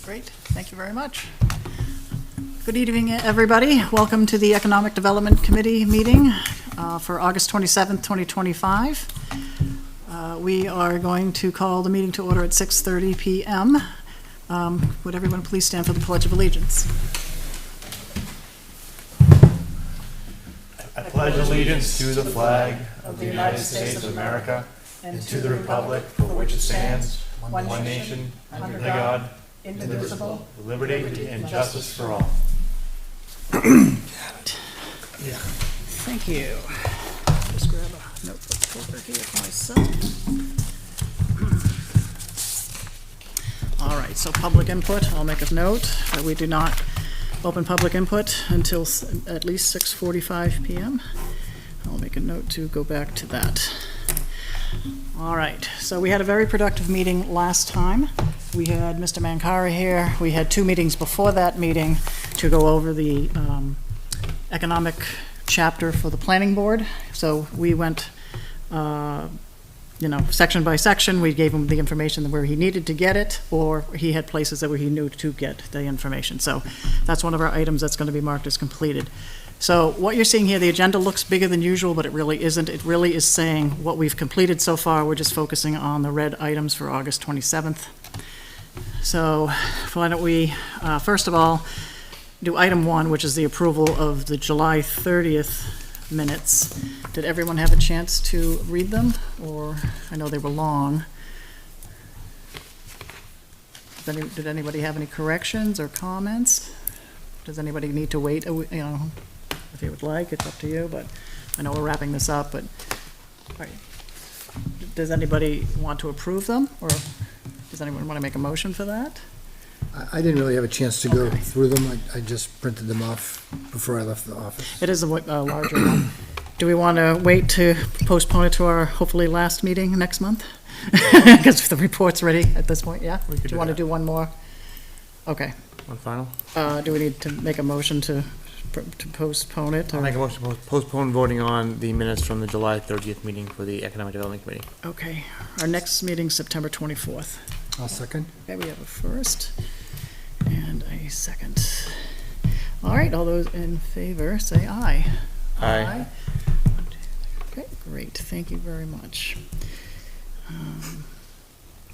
Great, thank you very much. Good evening, everybody. Welcome to the Economic Development Committee meeting for August 27th, 2025. We are going to call the meeting to order at 6:30 p.m. Would everyone please stand for the Pledge of Allegiance? I pledge allegiance to the flag of the United States of America and to the republic for which it stands, one nation, under God, indivisible, with liberty and justice for all. Yeah. Thank you. Just grab a notebook over here for myself. All right, so public input, I'll make a note that we do not open public input until at least 6:45 p.m. I'll make a note to go back to that. All right, so we had a very productive meeting last time. We had Mr. Mankara here. We had two meetings before that meeting to go over the economic chapter for the planning board. So we went, section by section. We gave him the information where he needed to get it, or he had places that where he knew to get the information. So that's one of our items that's going to be marked as completed. So what you're seeing here, the agenda looks bigger than usual, but it really isn't. It really is saying what we've completed so far. We're just focusing on the red items for August 27th. So why don't we, first of all, do item 1, which is the approval of the July 30th minutes. Did everyone have a chance to read them? Or, I know they were long. Did anybody have any corrections or comments? Does anybody need to wait, if you would like, it's up to you, but I know we're wrapping this up, but all right. Does anybody want to approve them, or does anyone want to make a motion for that? I didn't really have a chance to go through them. I just printed them off before I left the office. It is a larger one. Do we want to wait to postpone it to our hopefully last meeting next month? Because the report's ready at this point, yeah? Do you want to do one more? Okay. One final? Do we need to make a motion to postpone it? Or? I'll make a motion to postpone voting on the minutes from the July 30th meeting for the Economic Development Committee. Okay. Our next meeting's September 24th. I'll second. Okay, we have a first and a second. All right, all those in favor, say aye. Aye. Okay, great. Thank you very much.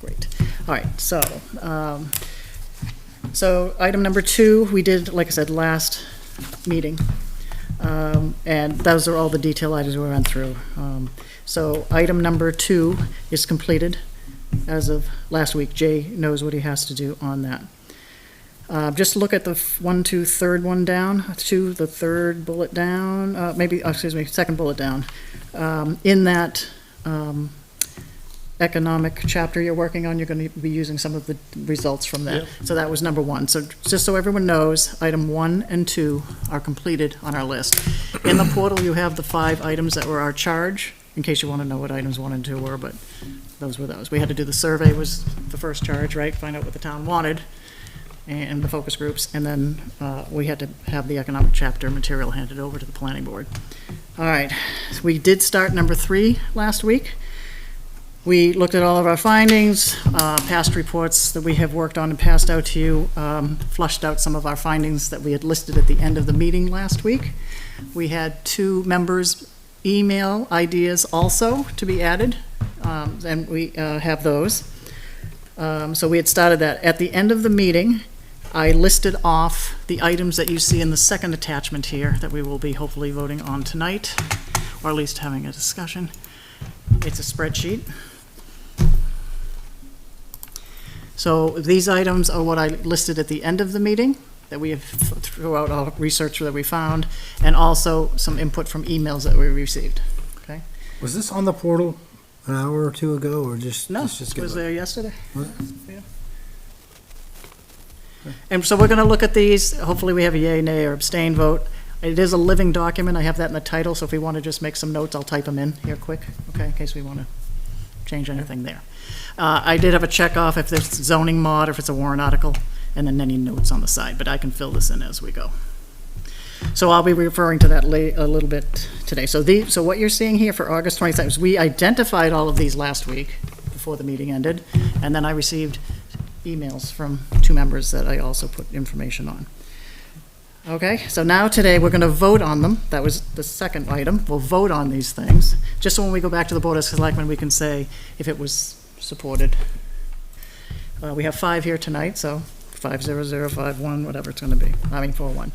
Great. All right, so item number 2, we did, like I said, last meeting. And those are all the detail items we went through. So item number 2 is completed as of last week. Jay knows what he has to do on that. Just look at the third one down, the third bullet down, second bullet down. In that economic chapter you're working on, you're going to be using some of the results from that. Yep. So that was number 1. So just so everyone knows, item 1 and 2 are completed on our list. In the portal, you have the 5 items that were our charge, in case you want to know what items 1 and 2 were, but those were those. We had to do the survey, was the first charge, right? Find out what the town wanted, and the focus groups, and then we had to have the economic chapter material handed over to the planning board. All right, so we did start number 3 last week. We looked at all of our findings, past reports that we have worked on and passed out to you, flushed out some of our findings that we had listed at the end of the meeting last week. We had 2 members' email ideas also to be added, and we have those. So we had started that. At the end of the meeting, I listed off the items that you see in the second attachment here that we will be hopefully voting on tonight, or at least having a discussion. It's a spreadsheet. So these items are what I listed at the end of the meeting that we have throughout our research that we found, and also some input from emails that we received. Okay. Was this on the portal an hour or 2 ago, or just no? It was there yesterday. What? Yeah. And so we're going to look at these. Hopefully, we have a yay, nay, or abstain vote. It is a living document. I have that in the title. So if we want to just make some notes, I'll type them in here quick. Okay, in case we want to change anything there. I did have a check off if there's zoning mod or if it's a warrant article, and then any notes on the side, but I can fill this in as we go. So I'll be referring to that a little bit today. So what you're seeing here for August 27th, we identified all of these last week before the meeting ended, and then I received emails from two members that I also put information on. Okay, so now today, we're gonna vote on them. That was the second item. We'll vote on these things. Just so when we go back to the Board of Selectmen, we can say if it was supported. We have 5 here tonight, so 50051, whatever it's gonna be. 4-1.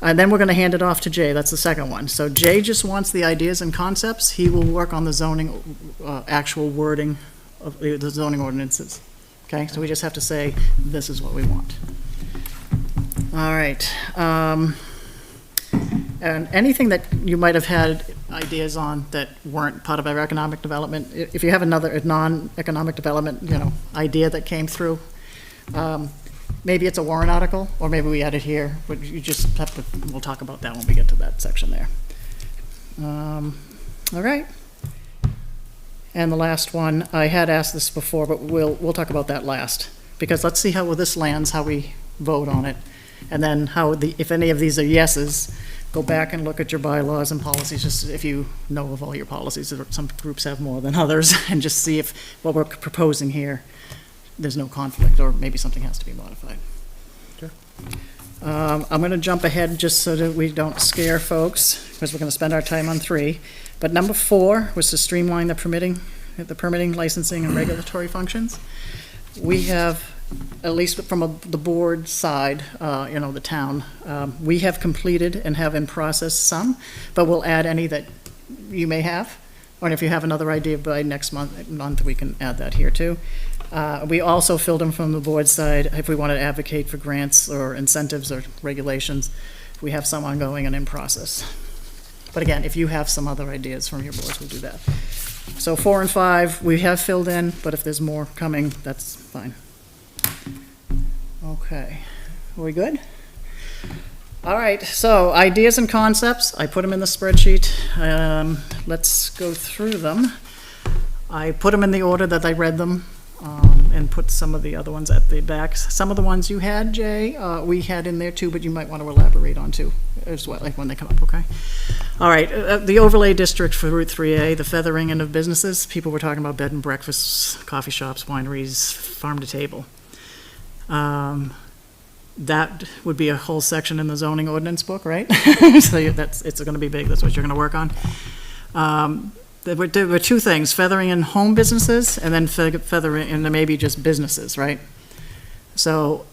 And then we're gonna hand it off to Jay. That's the second one. So Jay just wants the ideas and concepts. He will work on the zoning, actual wording of the zoning ordinances. Okay, so we just have to say, this is what we want. All right. And anything that you might have had ideas on that weren't part of our economic development, if you have another non-economic development, idea that came through, maybe it's a warrant article, or maybe we add it here, but you just have to, we'll talk about that when we get to that section there. All right. And the last one, I had asked this before, but we'll talk about that last, because let's see how this lands, how we vote on it. And then how if any of these are yeses, go back and look at your bylaws and policies, just if you know of all your policies. Some groups have more than others, and just see if what we're proposing here, there's no conflict, or maybe something has to be modified. Sure. I'm gonna jump ahead just so that we don't scare folks, because we're gonna spend our time on 3. But number 4 was to streamline the permitting, licensing, and regulatory functions. We have, at least from the board side, the town, we have completed and have in process some, but we'll add any that you may have. Or if you have another idea by next month, we can add that here too. We also filled in from the board side, if we want to advocate for grants or incentives or regulations, we have some ongoing and in process. But again, if you have some other ideas from your boards, we'll do that. So 4 and 5, we have filled in, but if there's more coming, that's fine. Okay, are we good? All right, so ideas and concepts, I put them in the spreadsheet. Let's go through them. I put them in the order that I read them, and put some of the other ones at the back. Some of the ones you had, Jay, we had in there too, but you might want to elaborate on too, as well, like when they come up, okay? All right, the overlay district for Route 3A, the feathering in of businesses, people were talking about bed and breakfasts, coffee shops, wineries, farm to table. That would be a whole section in the zoning ordinance book, right? So it's gonna be big, that's what you're gonna work on. There were 2 things, feathering in home businesses, and then feathering in maybe just businesses, right? So,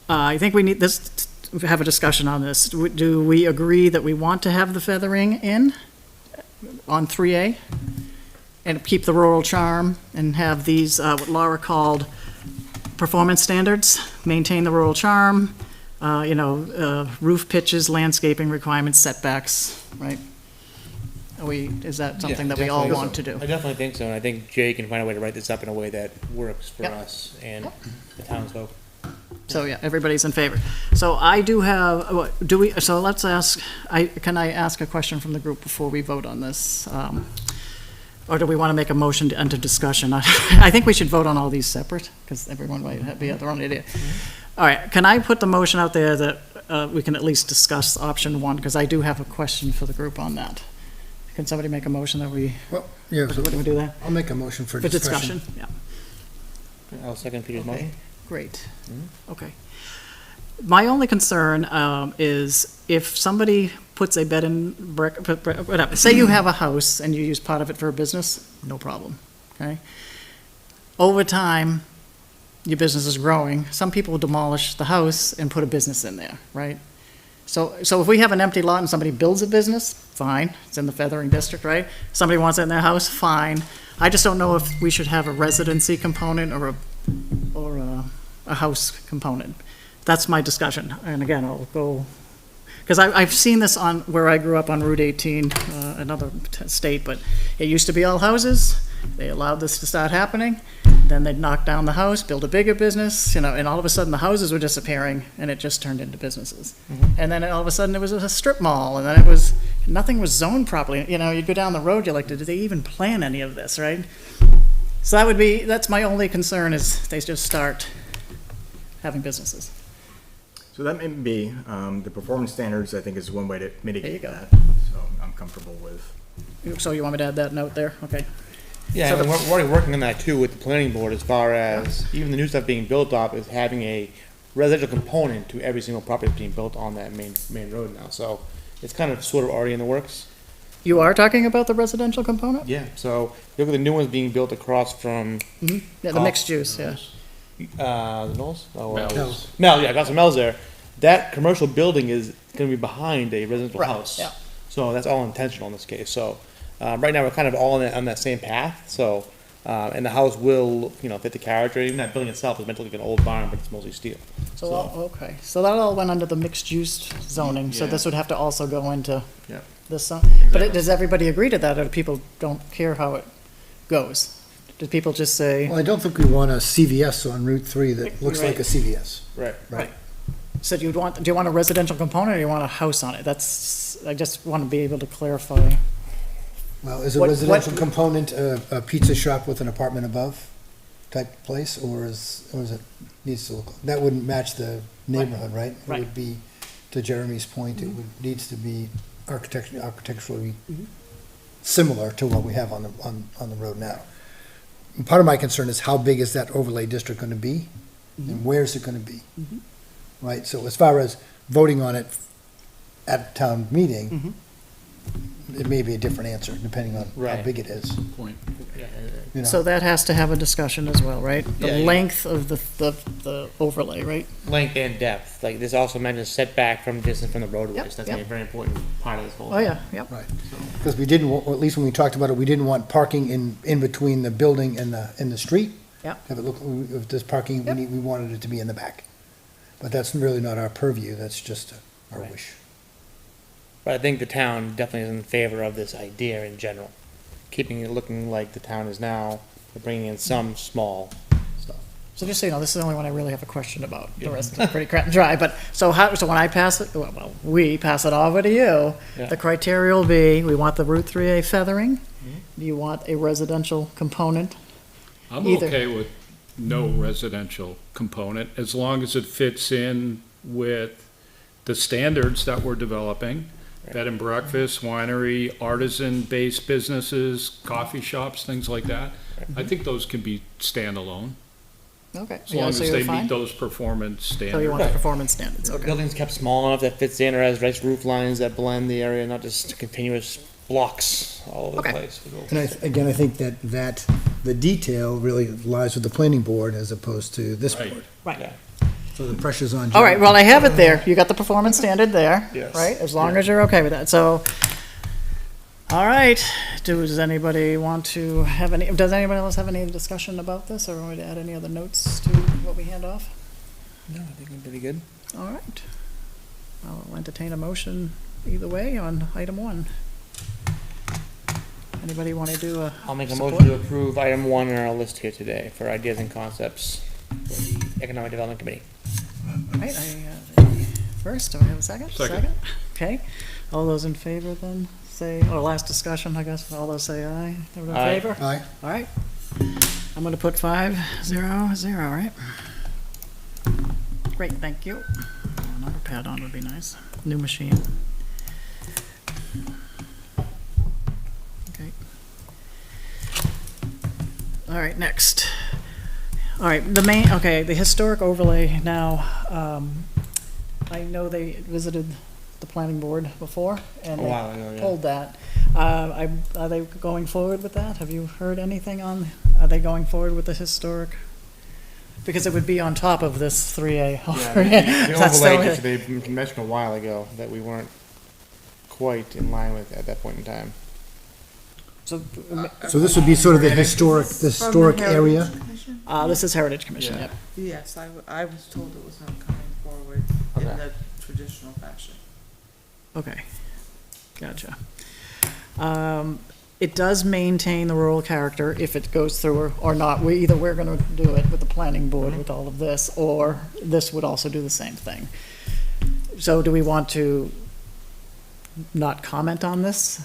I think we need this, have a discussion on this. Do we agree that we want to have the feathering in on 3A? And keep the rural charm and have these, what Laura called performance standards, maintain the rural charm, roof pitches, landscaping requirements, setbacks, right? Is that something that we all want to do? I definitely think so, and I think Jay can find a way to write this up in a way that works for Yep. us and the townsfolk. So, yeah, everybody's in favor. So I do have, so let's ask, can I ask a question from the group before we vote on this? Or do we want to make a motion to enter discussion? I think we should vote on all these separate, because everyone might have their own idea. All right, can I put the motion out there that we can at least discuss option 1, because I do have a question for the group on that. Can somebody make a motion that we, Well, yeah, so can we do that? I'll make a motion for For discussion. discussion, yeah. I'll second Peter's Okay, motion. great. Okay. My only concern is if somebody puts a bed and whatever, say you have a house and you use part of it for a business, no problem, okay? Over time, your business is growing, some people will demolish the house and put a business in there, right? So if we have an empty lot and somebody builds a business, fine, it's in the feathering district, right? Somebody wants it in their house, fine. I just don't know if we should have a residency component or a house component. That's my discussion, and again, I'll go, because I've seen this on, where I grew up on Route 18, another state, but it used to be all houses, they allowed this to start happening, then they'd knock down the house, build a bigger business, and all of a sudden the houses were disappearing, and it just turned into businesses. And then all of a sudden it was a strip mall, and then nothing was zoned properly, you'd go down the road, you're like, did they even plan any of this, right? So that's my only concern, is they just start having businesses. So that may be, the performance standards, I think, is one way to mitigate go. that. So I'm comfortable with. So you want me to add that note there? Okay. Yeah, So and the- we're already working on that too with the planning board as far as even the new stuff being built off is having a residential component to every single property that's being built on that main road now. So it's kind of sort of already in the works. You are talking about the residential component? Yeah, so look at the new ones being built across from, Yeah, the mixed use, yeah. the Knolls? Oh, Mel's. Mel, yeah, got some Mel's there. That commercial building is gonna be behind a residential Right, house. yeah. So that's all intentional in this case, so, right now, we're kind of all on that same path, so, and the house will, fit the character, even that building itself is meant to look like an old barn, but it's mostly steel. So, okay, so that all went under the mixed use zoning, so Yeah. this would have to also go into Yeah. this zone. But does everybody agree to that, or people don't care how it goes? Do people just say, Well, I don't think we want a CVS on Route 3 that looks like Right. a CVS. Right. Right. so do you want a residential component, or you want a house on it? I just want to be able to clarify. Well, is a What- residential component a pizza shop with an apartment above type place, or is it needs to look, that wouldn't match the neighborhood, right? It Right. would be, to Jeremy's point, it would, needs to be architecturally similar to what we have on the road now. And part of my concern is how big is that overlay district gonna be? And where's it gonna be? Right, so as far as voting on it at a town meeting, it may be a different answer, depending on how Right. big it is, Point. you know? So that has to have a discussion as well, right? The Yeah, yeah. length of the overlay, right? Length and depth, like this also mentions setback from distance from the roadways, Yep, that's gonna be a yep. very important part of this whole. Oh, yeah, yep. Right, because we didn't, or at least when we talked about it, we didn't want parking in between the building and the street. Yep. Have it look, if there's parking, Yep. we wanted it to be in the back. But that's really not our purview, that's just our Right. wish. But I think the town definitely is in favor of this idea in general, keeping it looking like the town is now, but bringing in some small stuff. So just so you know, this is the only one I really have a question about. The rest is pretty cut and dry, but, so when I pass it, well, we pass it over to you, Yeah. the criteria will be, we want the Route 3A feathering, you want a residential component, I'm Either. okay with no residential component, as long as it fits in with the standards that we're developing. Bed and breakfast, winery, artisan-based businesses, coffee shops, things like that. I think those can be standalone, okay. as long as So you're they fine? meet those performance So you standards. want the performance standards, okay. Buildings kept small enough that fits in or has nice roof lines that blend the area, not just continuous blocks all over the Okay. place. And again, I think that the detail really lies with the planning board as opposed to this Right. board. Right. Yeah. So the pressure's on. All right, well, I have it there. You got the performance standard there, Yes. right? As long as you're okay with that, so. All right, does anybody want to have any, does anybody else have any discussion about this, or want me to add any other notes to what we hand off? No, I think I'm pretty good. All right. I'll entertain a motion either way on item 1. Anybody want to do a? I'll make a support? motion to approve item 1 on our list here today for ideas and concepts for the Economic Development Committee. All right, first, do I have a second? Second. Okay, all those in favor then, say, or last discussion, I guess, all those say aye. Everyone in Aye. favor? Aye. All right. I'm gonna put 5-0-0, right? Great, thank you. Another pad on would be nice. New machine. Okay. All right, next. All right, the historic overlay now, I know they visited the planning board before, and A they while ago, yeah. pulled that. Are they going forward with that? Have you heard anything are they going forward with the historic? Because it would be on top of this 3A. Yeah, the That's overlay, the- they mentioned a while ago that we weren't quite in line with at that point in time. So, So this would be sort of the historic area? this is Heritage Commission, Yeah. yep. Yes, I was told it was not coming forward in Okay. the traditional fashion. Okay, gotcha. It does maintain the rural character if it goes through or not. We're gonna do it with the planning board with all of this, or this would also do the same thing. So do we want to not comment on this?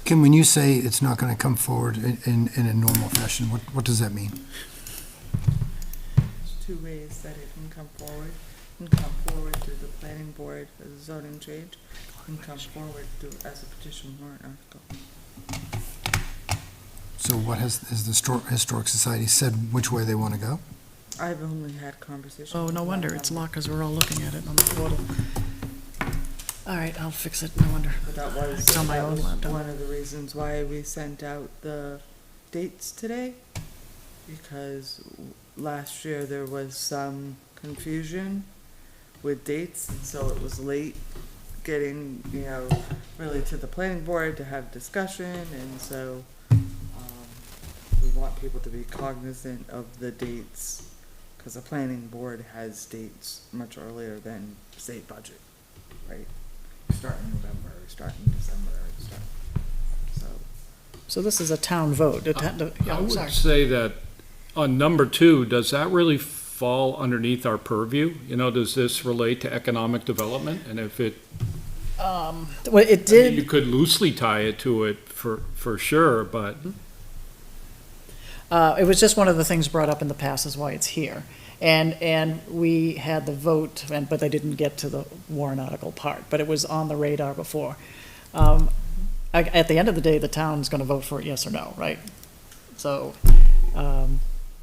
Kim, when you say it's not gonna come forward in a normal fashion, what does that mean? There's 2 ways that it can come forward. It can come forward through the planning board as a zoning change, and come forward through as a petition warrant article. So what has the Historic Society said which way they want to go? I've only had conversations. Oh, with no one wonder, of it's them, locked, because we're all looking at it on the portal. All right, I'll fix it, no wonder. But that was, It's on my that own was laptop. one of the reasons why we sent out the dates today. Because last year there was some confusion with dates, and so it was late getting, really to the planning board to have discussion, and so, we want people to be cognizant of the dates, cause the planning board has dates much earlier than state budget, right? Start in November, start in December, so. So this is a town vote. I Oh, sorry. would say that on number 2, does that really fall underneath our purview? Does this relate to economic development? And if it, Well, it I mean, you did, could loosely tie it to it for sure, but it was just one of the things brought up in the past is why it's here. And we had the vote, but they didn't get to the warrant article part, but it was on the radar before. At the end of the day, the town's gonna vote for it, yes or no, right? So,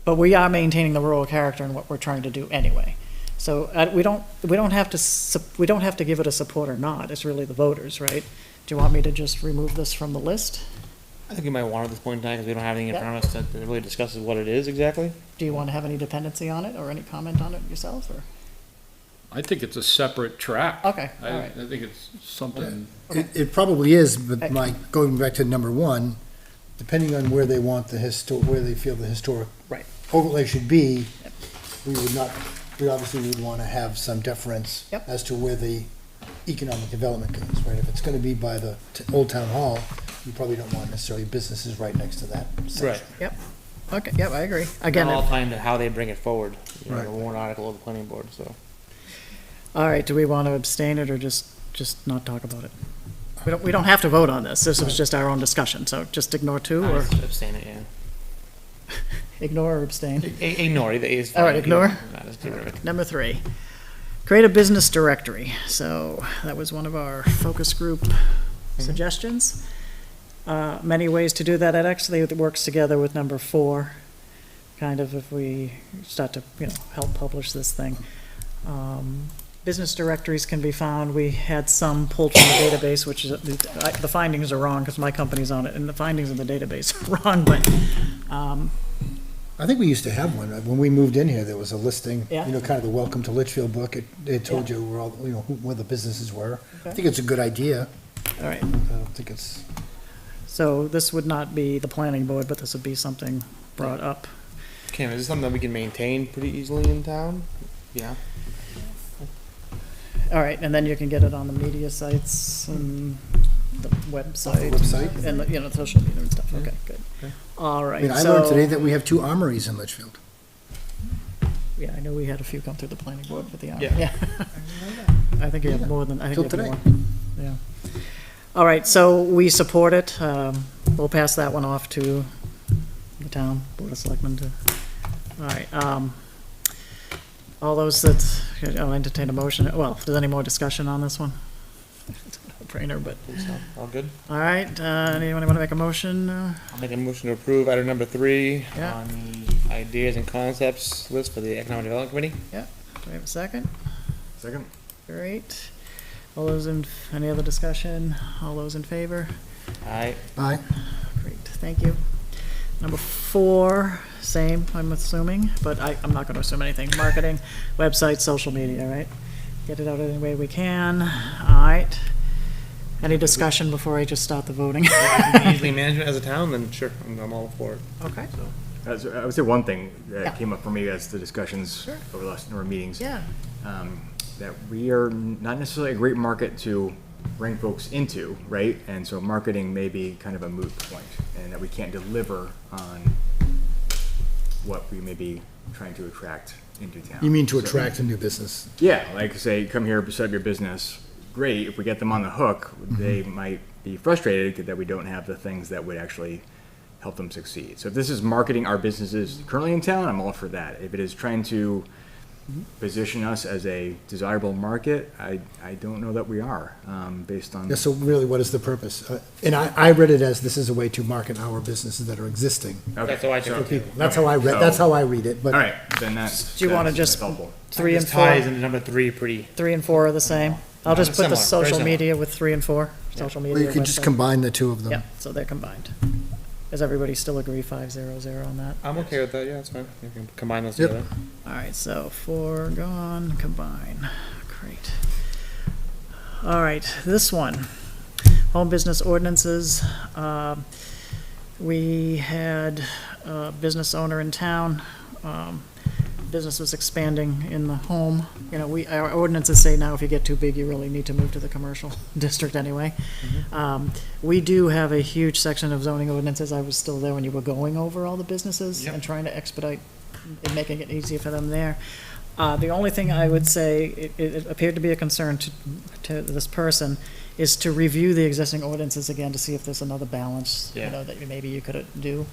but we are maintaining the rural character in what we're trying to do anyway. So, we don't have to give it a support or not, it's really the voters, right? Do you want me to just remove this from the list? I think we might want at this point in time, because we don't have anything in Yeah. front of us that really discusses what it is exactly. Do you want to have any dependency on it, or any comment on it yourself, or? I think it's a separate track. Okay, all I right. think it's something, It probably is, but Okay. going back to number one, depending on where they want where they feel the historic Right. overlay should be, we obviously would want to have some deference Yep. as to where the economic development goes, right? If it's going to be by the Old Town Hall, you probably don't want necessarily businesses right next to that section. Okay, yep, I agree. Again, All time to how they bring it forward, Right. the warrant article of the planning board, so. all right, do we want to abstain it, or just not talk about it? We don't have to vote on this, this was just our own discussion, so just ignore 2, I or just abstain it, yeah. ignore or abstain? Ignore it, it's All right, fine. ignore? Not as good of it. Number 3, create a business directory. So that was one of our focus group suggestions. Many ways to do that. It actually works together with number 4, kind of if we start to, help publish this thing. Business directories can be found. We had some pulled from the database, which is, the findings are wrong because my company's on it, and the findings in the database are wrong, but, I think we used to have one. When we moved in here, there was a listing, Yeah. kind of the Welcome to Litchfield book. It told you where all, where the businesses were. I Okay. think it's a good idea. all right. I don't think it's, So this would not be the planning board, but this would be something brought up. Kim, is this something that we can maintain pretty easily in town? Yeah. All right, and then you can get it on the media sites and the website. website. And, the social media and stuff, okay, good. All I right, mean, I learned today so, that we have 2 armories in Litchfield. yeah, I know we had a few come through the planning board for the, Yeah. yeah. I think you have more than, I think you Till have today. more, yeah. All right, so we support it, we'll pass that one off to the town board of selectmen to, all right, all those that, I'll entertain a motion, well, if there's any more discussion on this one? It's a no-brainer, but, All good? all right, anyone want to make a motion? I'll make a motion to approve item number 3 Yeah. on the ideas and concepts list for the Economic Development Committee. Do we have a second? Second? Great. All those any other discussion? All those in favor? Aye. Aye. Great, thank you. Number 4, same, I'm assuming, but I'm not gonna assume anything. Marketing, website, social media, right? Get it out any way we can. All right. Any discussion before I just start the voting? Easily management as a town, then sure, I'm all for it. Okay, I would say one thing Yeah. that came up for me as the discussions Sure. over the last number of meetings. yeah, That we are not necessarily a great market to bring folks into, right? And so marketing may be kind of a moot point, and that we can't deliver on what we may be trying to attract into town. You mean to So- attract a new business? Yeah, like say, come here, set up your business. Great, if we get them on the hook, they might be frustrated that we don't have the things that would actually help them succeed. So if this is marketing our businesses currently in town, I'm all for that. If it is trying to position us as a desirable market, I don't know that we are, based on. Yeah, so really, what is the purpose? And I read it as this is a way to market our businesses that are existing. Okay, That's how I so- took it. That's how I read, that's how I read it, All but right, then that's. Do you wanna that's just- helpful. 3 and This ties 4, into number 3 pretty. 3 and 4 are the same. I'll just put the Similar, very social similar. media with 3 and 4, social media. well, you could just website. combine the two of them. Yeah, so they're combined. Does everybody still agree 500 on that? I'm okay with that, yeah, that's fine. You can combine those Yep. together. All right, so 4 gone, combine. Great. All right, this one, home business ordinances. We had a business owner in town. Business was expanding in the home. You know, our ordinances say now if you get too big, you really need to move to the commercial district anyway. We do have a huge section of zoning ordinances. I was still there when you were going over all the businesses Yep. and trying to expedite and making it easier for them there. The only thing I would say, it appeared to be a concern to this person, is to review the existing ordinances again to see if there's another balance, you Yeah. know, that maybe you could do.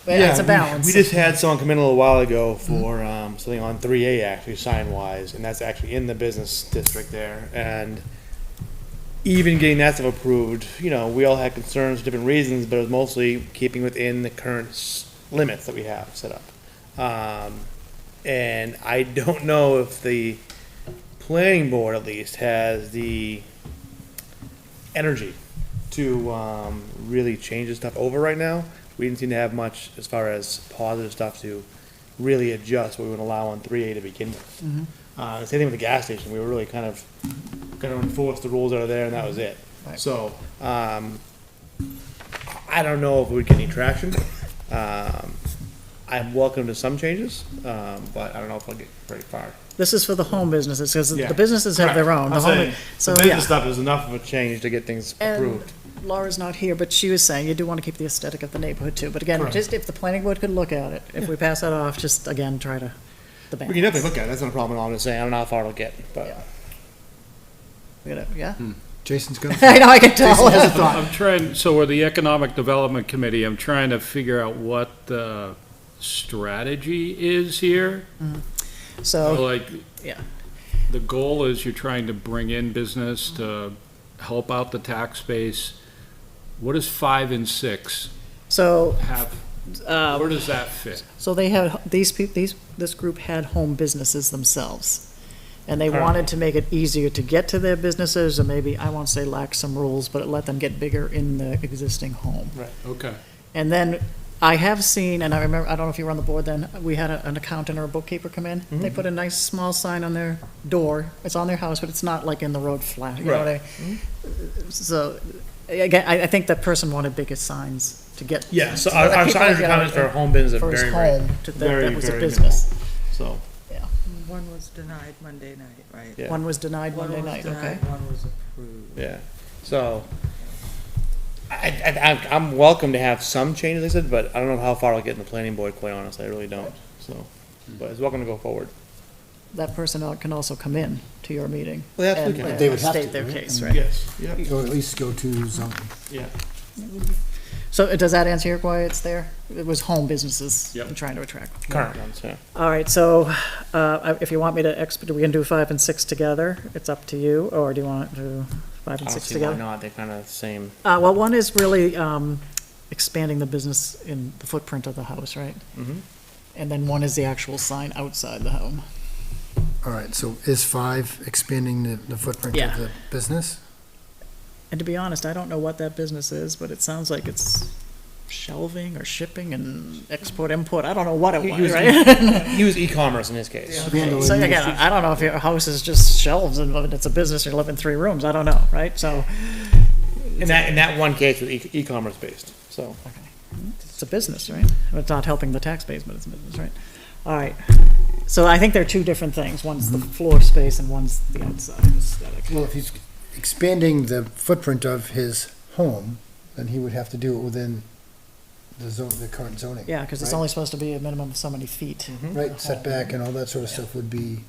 But it's a balance. We just had someone come in a little while ago for something on 3A actually, sign-wise, and that's actually in the business district there. And even getting that stuff approved, you know, we all had concerns for different reasons, but it was mostly keeping within the current limits that we have set up. And I don't know if the planning board at least has the energy to really change this stuff over right now. We didn't seem to have much as far as positive stuff to really adjust what we would allow on 3A to begin with. Same thing with the gas station. We were really kind of gonna enforce the rules that are there, and that was it. Right. So, I don't know if we would get any traction. I'm welcome to some changes, but I don't know if I'll get very far. This is for the home businesses, because Yeah. the businesses have their own. The I'm home, saying, so, the yeah. business stuff is enough of a change to get things And approved. Laura's not here, but she was saying you do want to keep the aesthetic of the neighborhood too. But again, Correct. just if the planning board could look at it, if we pass that off, just again, try to, the We balance. can definitely look at it. That's not a problem at all. I'm just saying, I don't know how far it'll get, but. Yeah. We gotta- Yeah? Jason's gonna. I know, I can tell. I'm trying, so with the Economic Development Committee, I'm trying to figure out what the strategy is here. So, Like, yeah. the goal is you're trying to bring in business to help out the tax base. What does 5 and 6 So, have, where does that fit? so they had, this group had home businesses themselves. And they wanted to make it easier to get to their businesses, or maybe, I won't say lack some rules, but let them get bigger in the existing home. Okay. And then I have seen, and I remember, I don't know if you were on the board then, we had an accountant or a bookkeeper come in. They put a nice small sign on their door. It's on their house, but it's not like in the road flat, you know what I mean? So, again, I think that person wanted bigger signs to get. Yeah, so so our that people, signage you know, requirements for home business are For his very, very, home, that very, was a very business. so, One was denied Monday night, right? yeah, One was denied One Monday was night, okay? denied, one was approved. yeah. So, I'm welcome to have some changes, like I said, but I don't know how far I'll get in the planning board, quite honestly, I really don't, so. But it's welcome to go forward. That person can also come in to your meeting. Well, they absolutely and can. They would have state to, their right? case, I right? Yes, yeah, Or at least go to zoning. yeah. So does that answer your why it's there? It was home businesses Yep. I'm trying to attract. Current ones, yeah. All right, so, if you want me to we can do 5 and 6 together, it's up to you, or do you want to do 5 I and don't 6 see why together? not, they're kind of the same. Well, one is really, expanding the business in the footprint of the house, right? Mhm. And then one is the actual sign outside the home. All right, so is 5 expanding the footprint Yeah. of the business? And to be honest, I don't know what that business is, but it sounds like it's shelving or shipping and export, import, I don't know what it He was, was- right? He was e-commerce in his case. Okay, so again, I don't know if your house is just shelves and it's a business, you live in 3 rooms, I don't know, right? So, In that one case was e-commerce based, so. it's a business, right? It's not helping the tax base, but it's a business, right? All right, so I think they're 2 different things, one's the floor space and one's the outside aesthetic. Well, if he's expanding the footprint of his home, then he would have to do it within the current zoning. Yeah, because it's right? only supposed to be a minimum of so many feet. Right, setback and all that sort of stuff would be,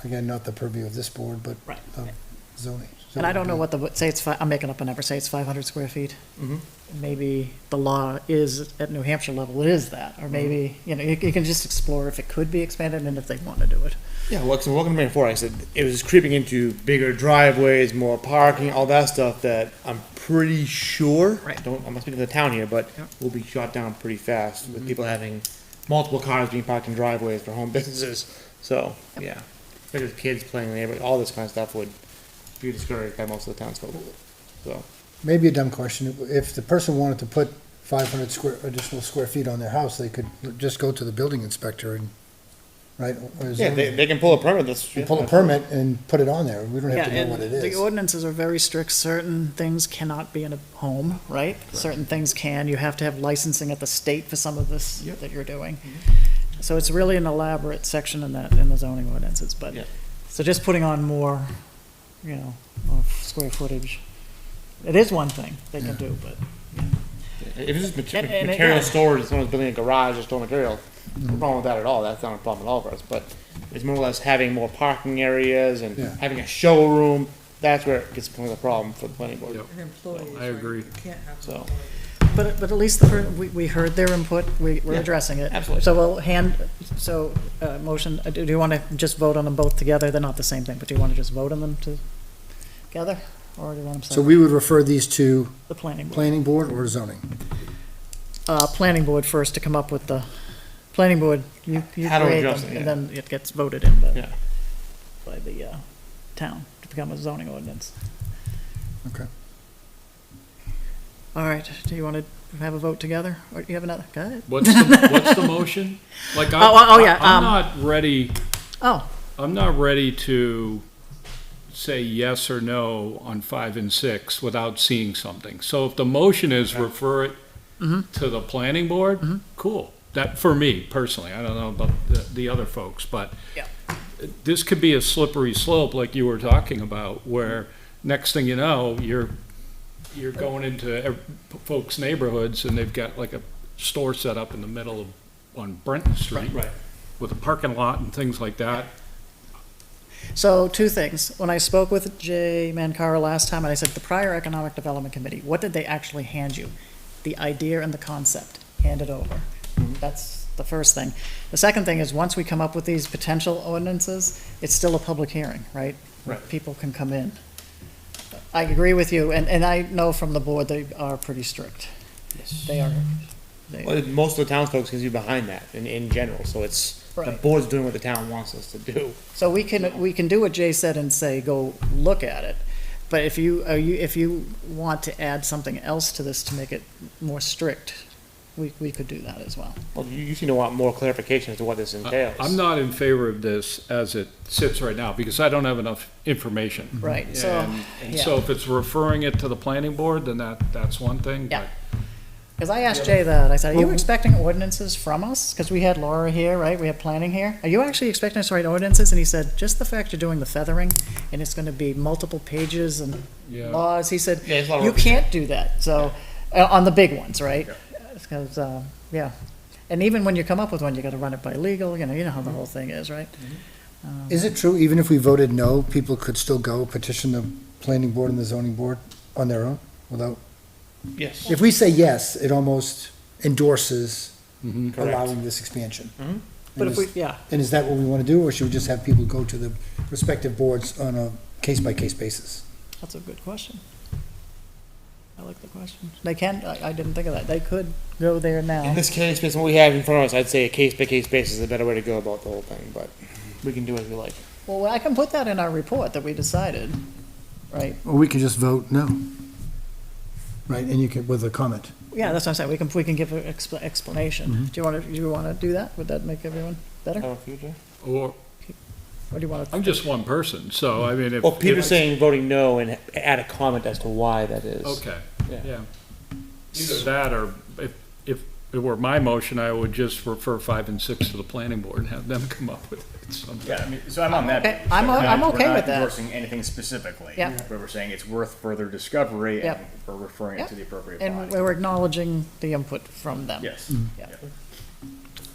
again, not the purview of this board, but Right. of zoning. And I don't know what say it's I'm making up a number, say it's 500 square feet. Mhm. Maybe the law is, at New Hampshire level, it is that, or maybe, you know, you can just explore if it could be expanded and if they want to do it. Yeah, well, so welcome to Maine Four, I said, it was creeping into bigger driveways, more parking, all that stuff that I'm pretty sure, Right. I'm not speaking to the town here, but Yep. will be shot down pretty fast with people having multiple cars being parked in driveways for home businesses. So, yeah, especially with kids playing in the neighborhood, all this kind of stuff would be discouraged by most of the townsfolk. So, Maybe a dumb question. If the person wanted to put 500 additional square feet on their house, they could just go to the building inspector and, right? or yeah, zoning, they can pull a permit, that's. and pull a permit and put it on there. We don't have Yeah, to know what it and the is. ordinances are very strict. Certain things cannot be in a home, right? Certain things can. You have to have licensing at the state for some of this Yep. that you're doing. So it's really an elaborate section in the zoning ordinances, but, Yeah. so just putting on more, you know, of square footage. It is one thing they can do, but, If it's just And material yeah. storage, if someone's building a garage or storing material, no problem with that at all, that's not a problem at all for us, but it's more or less having more parking areas and Yeah. having a showroom, that's where it gets becoming a problem for the planning board. Yep. And employees, I right? agree. You can't have So- employees. but at least we heard their input. We're Yeah, addressing it. absolutely. So motion, do you want to just vote on them both together? They're not the same thing, but do you want to just vote on them together? Or do you want them So separate? we would refer these to The planning board. planning board or zoning? Planning board first to come up with the, planning board, you How to create address them, it, and yeah. then it gets voted in Yeah. by the town to become a zoning ordinance. Okay. All right, do you want to have a vote together, or do you have another, go ahead. What's the motion? Like, yeah, I'm not ready, Oh, I'm not ready to say yes or no on 5 and 6 without seeing something. So if the motion is refer it to the planning board, cool. That, for me personally, I don't know about the other folks, but Yeah. this could be a slippery slope like you were talking about, where next thing you know, you're going into folks' neighborhoods and they've got like a store set up in the middle of, on Brenton Street. Right. With a parking lot and things like that. so two things. When I spoke with Jay Mancara last time, and I said, the prior Economic Development Committee, what did they actually hand you? The idea and the concept, hand it over. That's the first thing. The second thing is, once we come up with these potential ordinances, it's still a public hearing, right? Right. People can come in. I agree with you, and I know from the board, they are pretty strict. They are, Well, most of the townsfolk can be behind that in general, so it's, the Right. board's doing what the town wants us to do. so we can do what Jay said and say, go look at it. But if you want to add something else to this to make it more strict, we could do that as well. Well, you seem to want more clarification as to what this entails. I'm not in favor of this as it sits right now, because I don't have enough information. Right, so, And so if it's referring it to the planning board, then that's one thing, Yeah. but because I asked Jay that, I said, are you expecting ordinances from us? Because we had Laura here, right, we had planning here. Are you actually expecting us to write ordinances? And he said, just the fact you're doing the feathering, and it's gonna be multiple pages and Yeah. laws, he said, Yeah, it's a lot of you work. can't do that, so, on the big ones, right? Because, yeah, and even when you come up with one, you gotta run it by legal, you know how the whole thing is, right? Is it true, even if we voted no, people could still go petition the planning board and the zoning board on their own without? Yes. If we say yes, it almost endorses Mhm. allowing this expansion. But And if we, is- yeah, And is that what we want to do, or should we just have people go to the respective boards on a case-by-case basis? that's a good question. I like the question. They can, I didn't think of that, they could go there In now. this case, based on what we have in front of us, I'd say a case-by-case basis is a better way to go about the whole thing, but we can do as we like. Well, I can put that in our report that we decided, right? Or we could just vote no. Right, and you could, with a comment. Yeah, that's what I'm saying, we can give an explanation. Do you wanna do that? Would that make everyone better? How about you, Jay? or, Or do you wanna? I'm just one person, so I mean, if. Well, Peter's if- saying voting no and add a comment as to why that is. Okay, Yeah. yeah. Either that, or if it were my motion, I would just refer 5 and 6 to the planning board and have them come up with it. Yeah, I mean, so I'm on that. Okay, page. I'm So we're o- I'm not- okay we're not with that. endorsing anything specifically. Yeah. But we're saying it's worth further discovery and Yep. we're referring it to the appropriate And body. we're acknowledging the input from them. Yes. Yeah.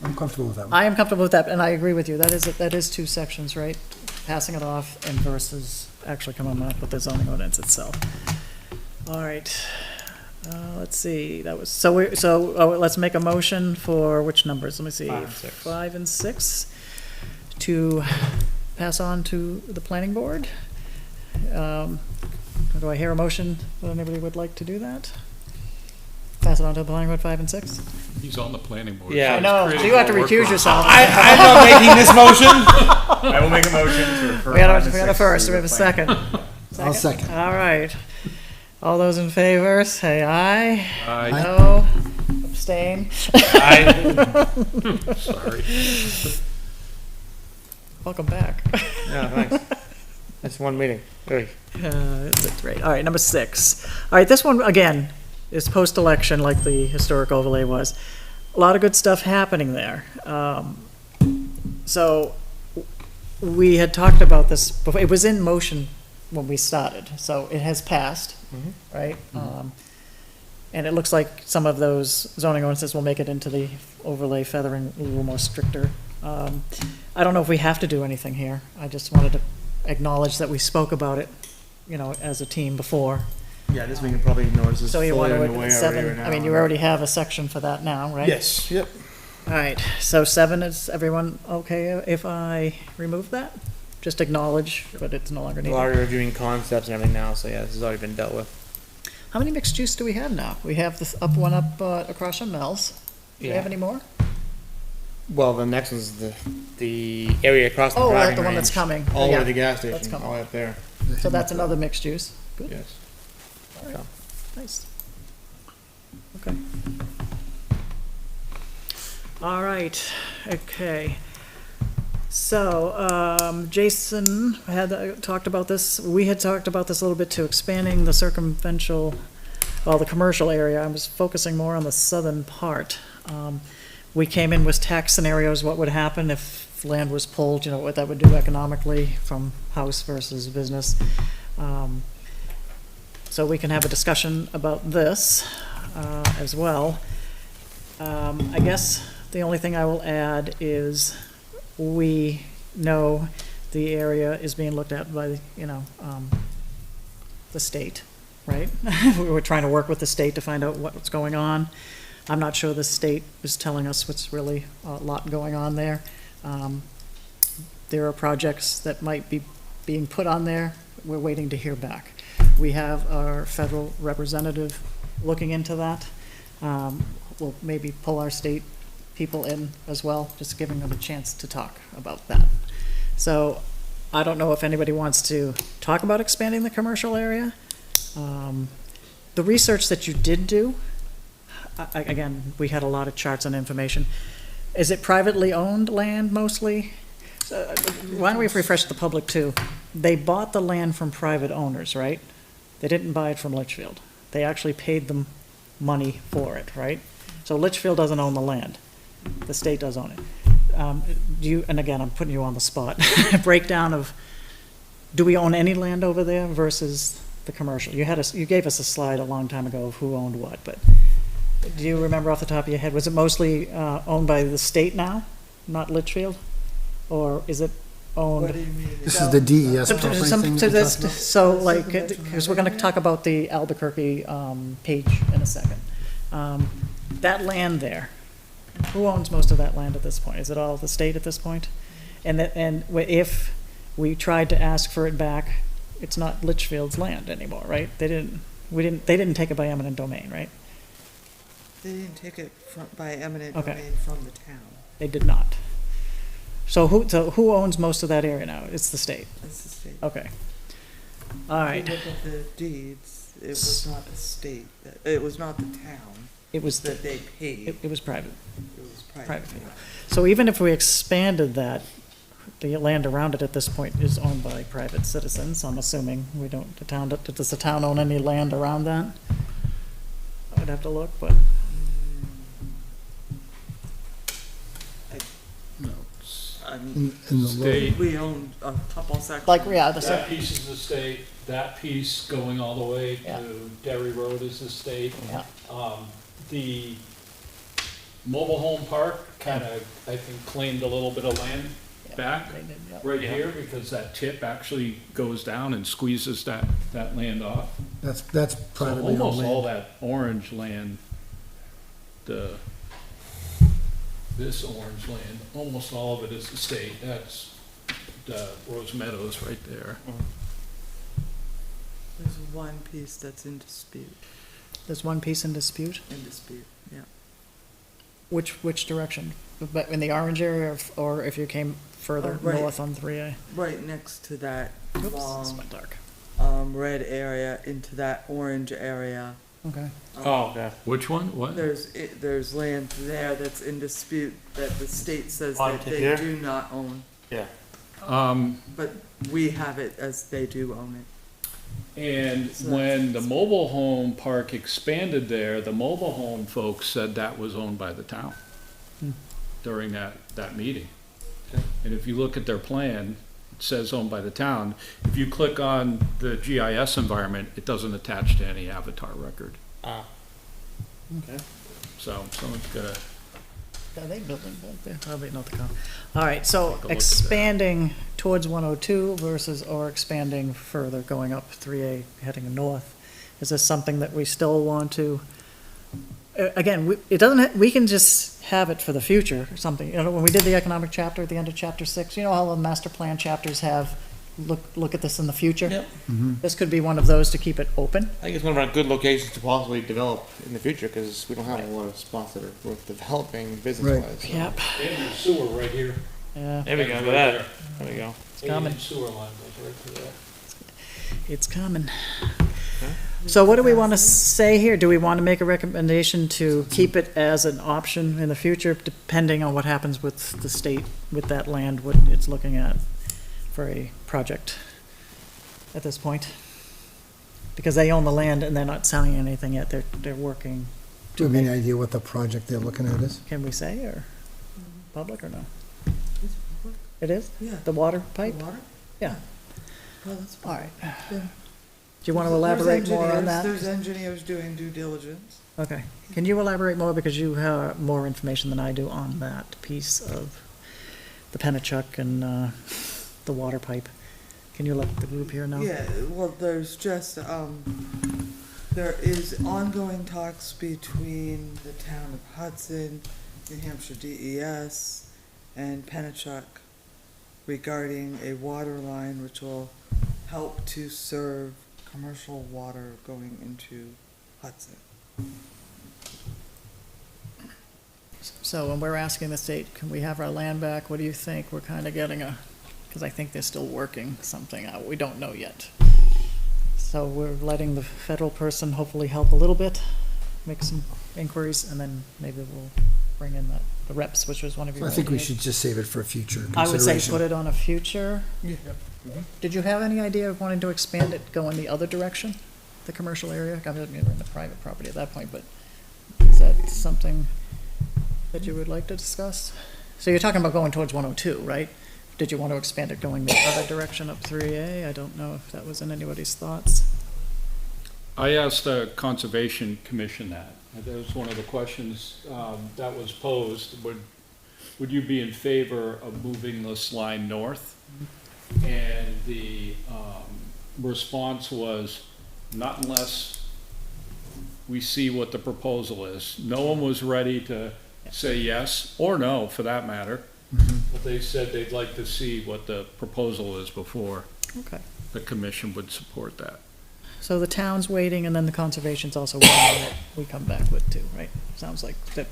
I'm comfortable with that one. I am comfortable with that, and I agree with you, that is two sections, right? passing it off and versus actually coming up with the zoning ordinance itself. All right, let's see, that was, let's make a motion for which numbers, let me see. 5 and 6. 5 and 6, to pass on to the planning board. Do I hear a motion that anybody would like to do that? Pass it on to the planning board, 5 and 6? He's on the planning board. Yeah. so I he's know, so creating you have to more work recuse for yourself. I'm not making this motion. I will make a motion to refer. We got five and a six first, to we have a the planning. second. I'll second. All right. All those in favor, say aye. Aye. No. Abstain. Sorry. Welcome back. Yeah, thanks. That's one meeting. Hey. That's great. All right, number 6. All right, this one, again, is post-election like the historic overlay was. A lot of good stuff happening there. So we had talked about this before. It was in motion when we started, so it has passed, right? And it looks like some of those zoning ordinances will make it into the overlay feathering a little more stricter. I don't know if we have to do anything here. I just wanted to acknowledge that we spoke about it, as a team before. Yeah, this we can probably ignore. This is So you fully want to, underway 7, already right I mean, now. you already have a section for that now, right? Yes, yep. All right, so 7, is everyone okay if I remove that? Just acknowledge, but it's no longer We're needed. already reviewing concepts and everything now, so yeah, this has already been dealt with. How many mixed use do we have now? We have this one up across from Mel's. Do we have any more? Well, the next one's the area across the Oh, driving the one that's range, coming. all the way Yeah, to the gas that's station, coming. all the way up there. So that's another mixed use. Good, Yes. nice. Okay. All right, okay. So, Jason had talked about this, we had talked about this a little bit too, expanding the circumferential, the commercial area. I was focusing more on the southern part. We came in with tax scenarios, what would happen if land was pulled, what that would do economically from house versus business. So we can have a discussion about this as well. I guess the only thing I will add is we know the area is being looked at by, the state, right? We were trying to work with the state to find out what's going on. I'm not sure the state is telling us what's really a lot going on there. There are projects that might be being put on there. We're waiting to hear back. We have our federal representative looking into that. We'll maybe pull our state people in as well, just giving them a chance to talk about that. So I don't know if anybody wants to talk about expanding the commercial area. The research that you did do, again, we had a lot of charts and information. Is it privately owned land mostly? Why don't we refresh the public too? They bought the land from private owners, right? They didn't buy it from Litchfield. They actually paid them money for it, right? So Litchfield doesn't own the land. The state does own it. And again, I'm putting you on the spot. Breakdown of, do we own any land over there versus the commercial? You gave us a slide a long time ago of who owned what, but do you remember off the top of your head, was it mostly owned by the state now, not Litchfield? Or is it owned? What do you mean? This is the DES property thing that we're talking about? So like, because we're gonna talk about the Albuquerque page in a second. That land there, who owns most of that land at this point? Is it all the state at this point? And if we tried to ask for it back, it's not Litchfield's land anymore, right? They didn't take it by eminent domain, right? They didn't take it by eminent Okay. domain from the town. They did not. So who owns most of that area now? It's the state. It's the state. Okay. All If right. you look at the deeds, it was not the state, it was not the town It was, that they paid, it was private. it was private. private. So even if we expanded that, the land around it at this point is owned by private citizens, I'm assuming. We don't, does the town own any land around that? I'd have to look, but, I mean, In the State, we owned a couple sections. like, yeah, the, that piece is the state, that piece going all the way Yeah. to Derry Road is the state. yeah, The mobile home park kind of, I think, claimed a little bit of land back They did, yep. right here, because that tip actually goes down and squeezes that land off. That's So privately owned almost all land. that orange land, this orange land, almost all of it is the state. That's the Rose Meadows right there. There's one piece that's in dispute, There's one piece in dispute. yeah. Which direction? But in the orange area or if you came further Oh, right. north on 3A? Right next to that Oops, this long, went dark. red area into that orange area. Okay. Oh, okay. Which one? What? There's land there that's in dispute that the state says On that tip they here? do not own, Yeah. but we have it as they do own it. And So when the that's- mobile home park expanded there, the mobile home folks said that was owned by the town during that meeting. And if you look at their plan, it says owned by the town. If you click on the GIS environment, it doesn't attach to any Avatar record. Ah. Okay. So someone's gotta, Are they building back there? Probably not the con. All right, so Take a look at that. expanding towards 102 versus, or expanding further, going up 3A, heading north. Is this something that we still want to, again, it doesn't, we can just have it for the future or something. You know, when we did the economic chapter at the end of chapter 6, you know how the master plan chapters have, look at this in the future? Yep. This could be one of those to keep it open. I think it's one of our good locations to possibly develop in the future, because we don't have a lot of spots that are worth developing business-wise. so. Yep. and your sewer right here. Yeah, There we go, Right look at there. that. There we go. it's coming. And sewer line goes right through there. It's coming. So what do we want to say here? Do we want to make a recommendation to keep it as an option in the future, depending on what happens with the state, with that land, what it's looking at for a project at this point? Because they own the land and they're not selling anything yet, they're working. Do you have any idea what the project they're looking at is? Can we say, or public or no? It is? Yeah. The water pipe? Water? Yeah. Oh, that's All right. Yeah. Do you want to There's elaborate more on engineers- that? There's engineers doing due diligence. Okay. Can you elaborate more, because you have more information than I do on that piece of the Pennachuck and the water pipe? Can you let the group here know? Yeah, well, there's just, there is ongoing talks between the town of Hudson, New Hampshire DES, and Pennachuck regarding a water line which will help to serve commercial water going into Hudson. So when we're asking the state, can we have our land back, what do you think? We're kind of getting because I think they're still working something out, we don't know yet. So we're letting the federal person hopefully help a little bit, make some inquiries, and then maybe we'll bring in the reps, which was one of your I think we ideas. should just save it for future I would say consideration. put it on a future. Did you have any idea of wanting to expand it, go in the other direction, the commercial area? I mean, you're in the private property at that point, but is that something that you would like to discuss? So you're talking about going towards 102, right? Did you want to expand it going the other direction up 3A? I don't know if that was in anybody's thoughts. I asked the Conservation Commission that. That was one of the questions that was posed. Would you be in favor of moving this line north? And the response was, not unless we see what the proposal is. No one was ready to say yes or no, for that matter. But they said they'd like to see what the proposal is before Okay. the commission would support that. So the town's waiting, and then the conservation's also waiting on what we come back with too, right? Sounds like that,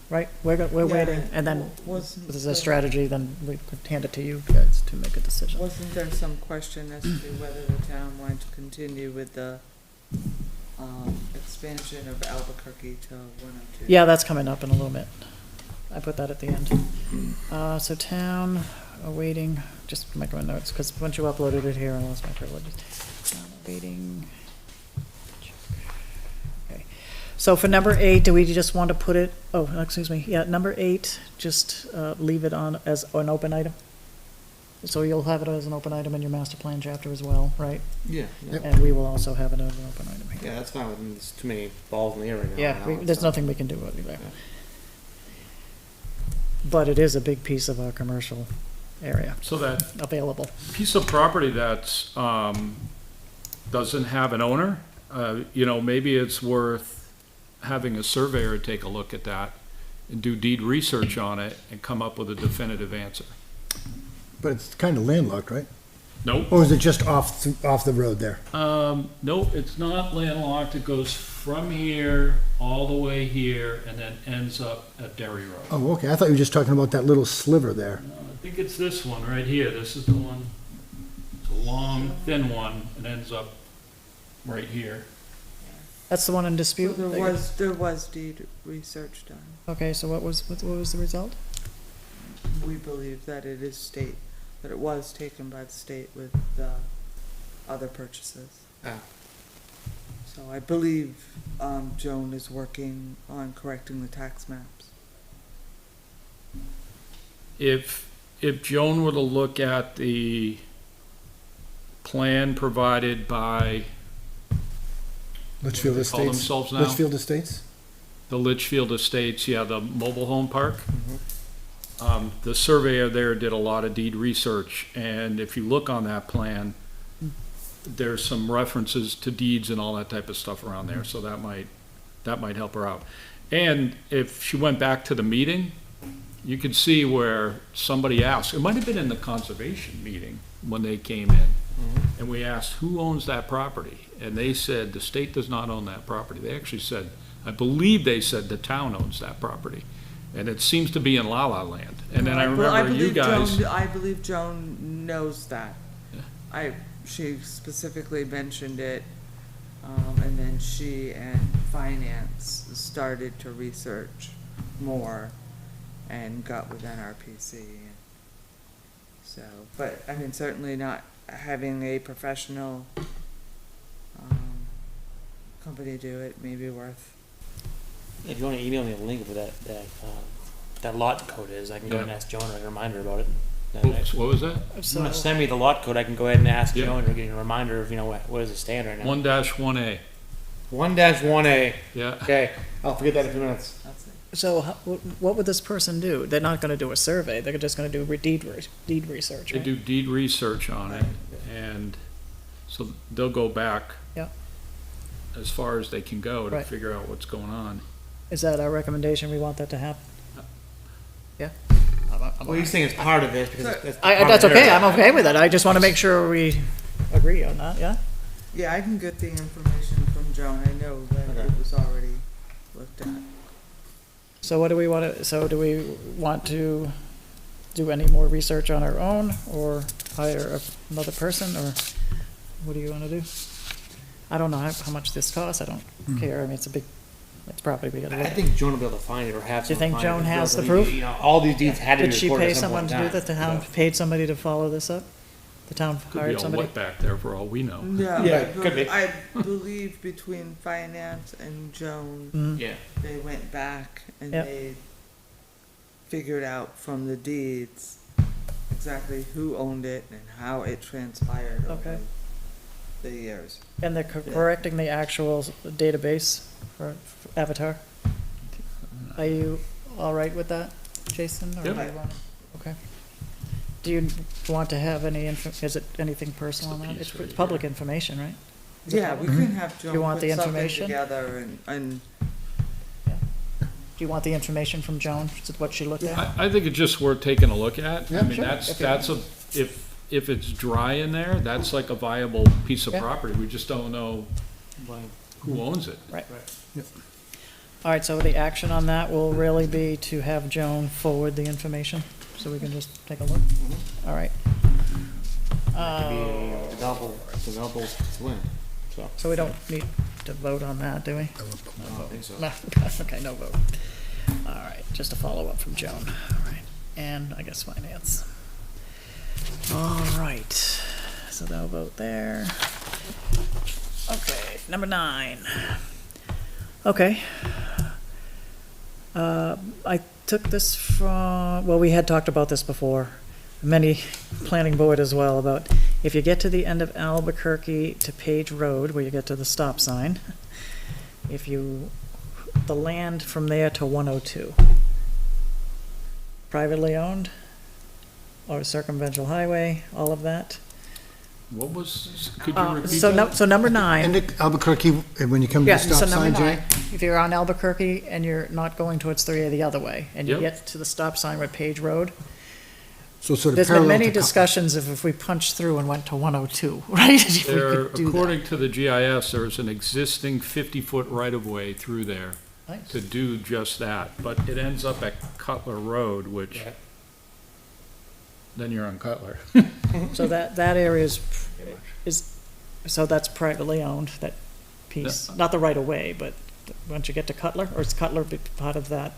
right? We're Yeah, waiting, and then wasn't if there's there- a strategy, then we could hand it to you guys to make a decision. Wasn't there some question as to whether the town wanted to continue with the, expansion of Albuquerque to 102? Yeah, that's coming up in a little bit. I put that at the end. So town awaiting, just make my notes, because once you uploaded it here, I lost my privileges. Town awaiting. Okay. So for number 8, do we just want to put it, excuse me, yeah, number 8, just leave it on as an open item? So you'll have it as an open item in your master plan chapter as well, right? Yeah, Yep. And we will also have it as an open item here. yeah, that's fine. There's too many balls in the air right now. Yeah, there's so- nothing we can do about it there. Yeah. But it is a big piece of our commercial area So that available. piece of property that's, doesn't have an owner, maybe it's worth having a surveyor take a look at that and do deed research on it and come up with a definitive answer. But it's kind of landlocked, right? Nope. Or is it just off the road there? Nope, it's not landlocked. It goes from here all the way here and then ends up at Derry Road. Oh, okay, I thought you were just talking about that little sliver there. I think it's this one right here. This is the one. It's a long, thin one and ends up right here. That's the one in dispute? There was deed research done. Okay, so what was the result? We believe that it is state, that it was taken by the state with the other purchases. Ah. So I believe, Joan is working on correcting the tax maps. If Joan were to look at the plan provided by Litchfield What do they call Estates? themselves now? Litchfield Estates? the Litchfield Estates, the mobile home park, the surveyor there did a lot of deed research, and if you look on that plan, there's some references to deeds and all that type of stuff around there, so that might help her out. And if she went back to the meeting, you could see where somebody asked, it might have been in the conservation meeting when they came in, and we asked, who owns that property? And they said, the state does not own that property. They actually said, I believe they said the town owns that property. And it seems to be in La La Land. And then I remember you guys, I believe Joan knows that. She specifically mentioned it, and then she and finance started to research more and got with NRPC. So, but I mean, certainly not having a professional, company do it may be worth. If you want to email me a link of what that lot code is, I can go and ask Joan and remind her about it. oops, what was that? If you want to send me the lot code, I can go ahead and ask Yeah. Joan or get a reminder of, what does it stand right now. 1-1A, 1-1A. yeah. Okay, I'll forget that in a few minutes. That's it. So what would this person do? They're not gonna do a survey, they're just gonna do deed research, They right? do deed research on it, and so they'll go back Yeah. as far as they can go to Right. figure out what's going on. Is that our recommendation, we want that to happen? Yeah? Well, you're saying it's part of this because that's. That's okay, I'm okay with it, I just wanna make sure we agree on that, yeah? Yeah, I can get the information from Joan. I know that it was already looked at. So what do we do we want to do any more research on our own, or hire another person, or what do you wanna do? I don't know how much this costs, I don't care, I mean, it's property we gotta look I at. think Joan will be able to find it or have Do you someone think find it Joan and has build the it. proof? All these deeds had to be Did she recorded pay at some someone point to in do time. that, the town So- paid somebody to follow this up? The town Could be hired all somebody? wet back there for all we know. Yeah, Yeah, I could be. I believe between finance and Joan, Mhm. Yeah. they went back and Yep. they figured out from the deeds exactly who owned it and how it transpired Okay. over the years. And they're correcting the actual database for Avatar? Are you all right with that, Jason? or Yep. do you want- Okay. Do you want to have any is it anything personal on that? piece It's right public information, right? Is it Yeah, we public? can have Joan You want put the something information? together and Do you want the information from Joan, is it what she looked at? I think it's just worth taking a look at. Yeah, I mean, sure. that's if it's dry in there, that's like a viable piece of Yeah. property. We just don't know who owns it. Right. All right, so the action on that will really be to have Joan forward the information, so we can just take a look? All right. Could be a developable win. So. So we don't need to vote on that, do we? I don't think so. No, okay, no vote. All right, just a follow-up from Joan, all right, and I guess finance. All right, so they'll vote there. Okay, number 9. Okay. I took this from, well, we had talked about this before, many planning board as well, about if you get to the end of Albuquerque to Page Road, where you get to the stop sign, the land from there to 102. Privately owned, or circumvention highway, all of that. What was, could you repeat So, that? so number 9. And Albuquerque, when you come to Yeah, the so stop number sign, 9, Jay? if you're on Albuquerque and you're not going towards 3A the other way, and you Yep. get to the stop sign with Page Road, So sort of there's been parallel many to Cutler. discussions of if we punched through and went to 102, right? If we There, could do that. according to the GIS, there is an existing 50-foot right-of-way through there Nice. to do just that, but it ends up at Cutler Road, which, Yeah. then you're on Cutler. So that area is, so that's privately owned, that piece, not the right of way, but once you get to Cutler, or is Cutler part of that?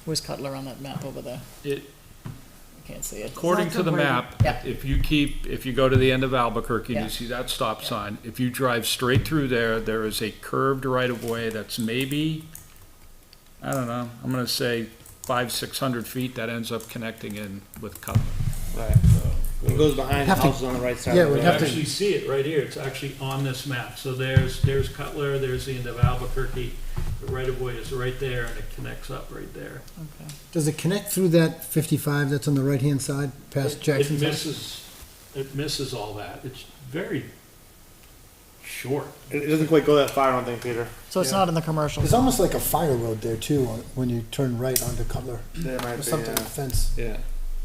Where's Cutler on that map over there? It, I can't see it. according to the map, Yeah. if you go to the end of Albuquerque and Yeah. you see that stop sign, if you drive straight through there, there is a curved right-of-way that's maybe, I don't know, I'm gonna say 500-600 feet that ends up connecting in with Cutler. Right. It goes behind the Have to- houses on the right side yeah, of the we'd road. have to- actually see it right here, it's actually on this map, so there's Cutler, there's the end of Albuquerque, the right-of-way is right there, and it connects up right there. Okay. Does it connect through that 55 that's on the right-hand side, past It Jackson's house? misses all that, it's very short. It doesn't quite go that far, I don't think, Peter. So it's not in the commercial. There's almost like a fire road there too, when you turn right onto Cutler. There might Or be, something, a yeah. fence. Yeah.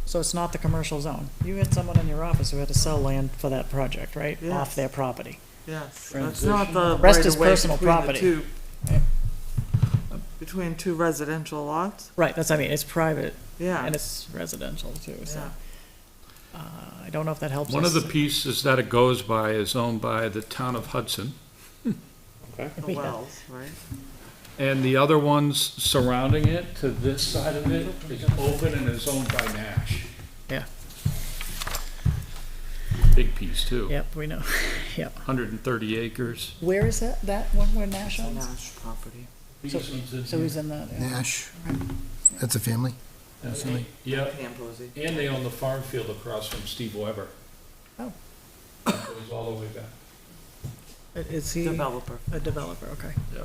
So it's not the commercial zone. You had someone in your office who had to sell land for that project, right? Yes. Off their property. Yes, that's not the Rest is right-of-way personal between the property. two- Right. Between two residential lots? Right, that's, I mean, it's private Yeah. and it's residential too, so. Yeah. I don't know if that helps us. One of the pieces that it goes by is owned by the town of Hudson, The Yeah. wells, right? and the other ones surrounding it to this side of it is open and is owned by Nash. Yeah. Big piece too, Yep, we know. Yep. 130 acres. Where is that one where Nash owns? Nash property. So he's in that, yeah. Nash, that's a family. Yeah, Pam Posey. and they own the farm field across from Steve Weber. Oh. It goes all the way back. Is he Developer. a developer? Okay. Yeah.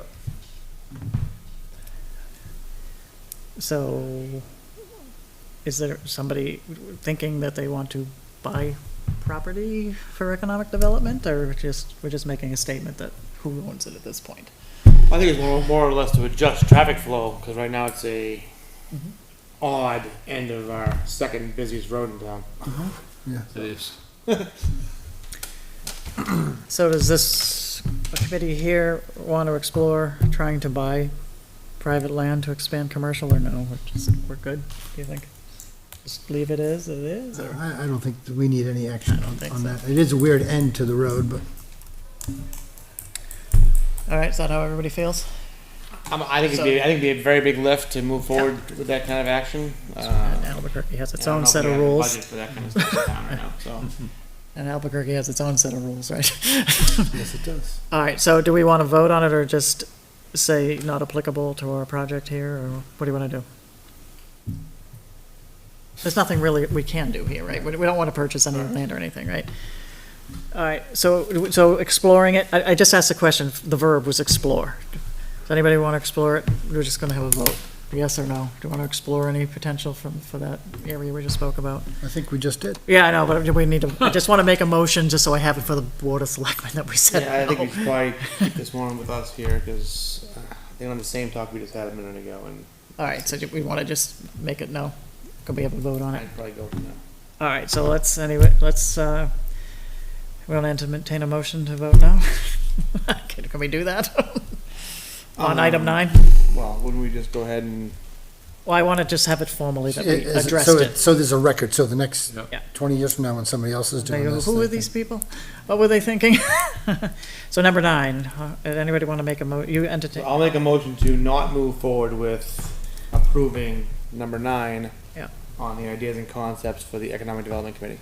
So is there somebody thinking that they want to buy property for economic development, or we're just making a statement that who owns it at this point? I think it's more or less to adjust traffic flow, because right now it's a odd end of our second busiest road in town. It is. So does this committee here want to explore trying to buy private land to expand commercial, or no? We're good, do you think? Just leave it as it is, or? I don't think that we need any action I don't think on so. that. It is a weird end to the road, but All right, is that how everybody feels? I think it'd be a very big lift to move forward with that kind of action. And Albuquerque has its I don't own know if set we of have a rules, budget for that kind of stuff in town right now, so. and Albuquerque has its own set of rules, right? yes, it does. All right, so do we want to vote on it, or just say not applicable to our project here, or what do you want to do? There's nothing really we can do here, right? We don't want to purchase any land or anything, right? All right, so exploring it, I just asked the question, the verb was explore. Does anybody want to explore it? We're just going to have a vote, yes or no? Do you want to explore any potential for that area we just spoke about? I think we just did. Yeah, I know, but we need to, I just want to make a motion, just so I have it for the Board of Selectmen that we said. Yeah, I think we no. should probably keep this one with us here, because they on the same talk we just had a minute ago, and All right, so do we want to just make it no? Could we have a vote on it? I'd probably go for that. All right, so let's, anyway, we want to entertain a motion to vote no? Can we do that? On item 9? Well, wouldn't we just go ahead and, Well, I want to just have it formally that we Is it- addressed so it. So there's a record, so the next Yep. Yeah. 20 years from now, when somebody else is They doing go, this. who they are these think- people? What were they thinking? So number 9, anybody want to make you entertain? I'll make a motion to not move forward with approving number 9 Yeah. on the ideas and concepts for the Economic Development Committee.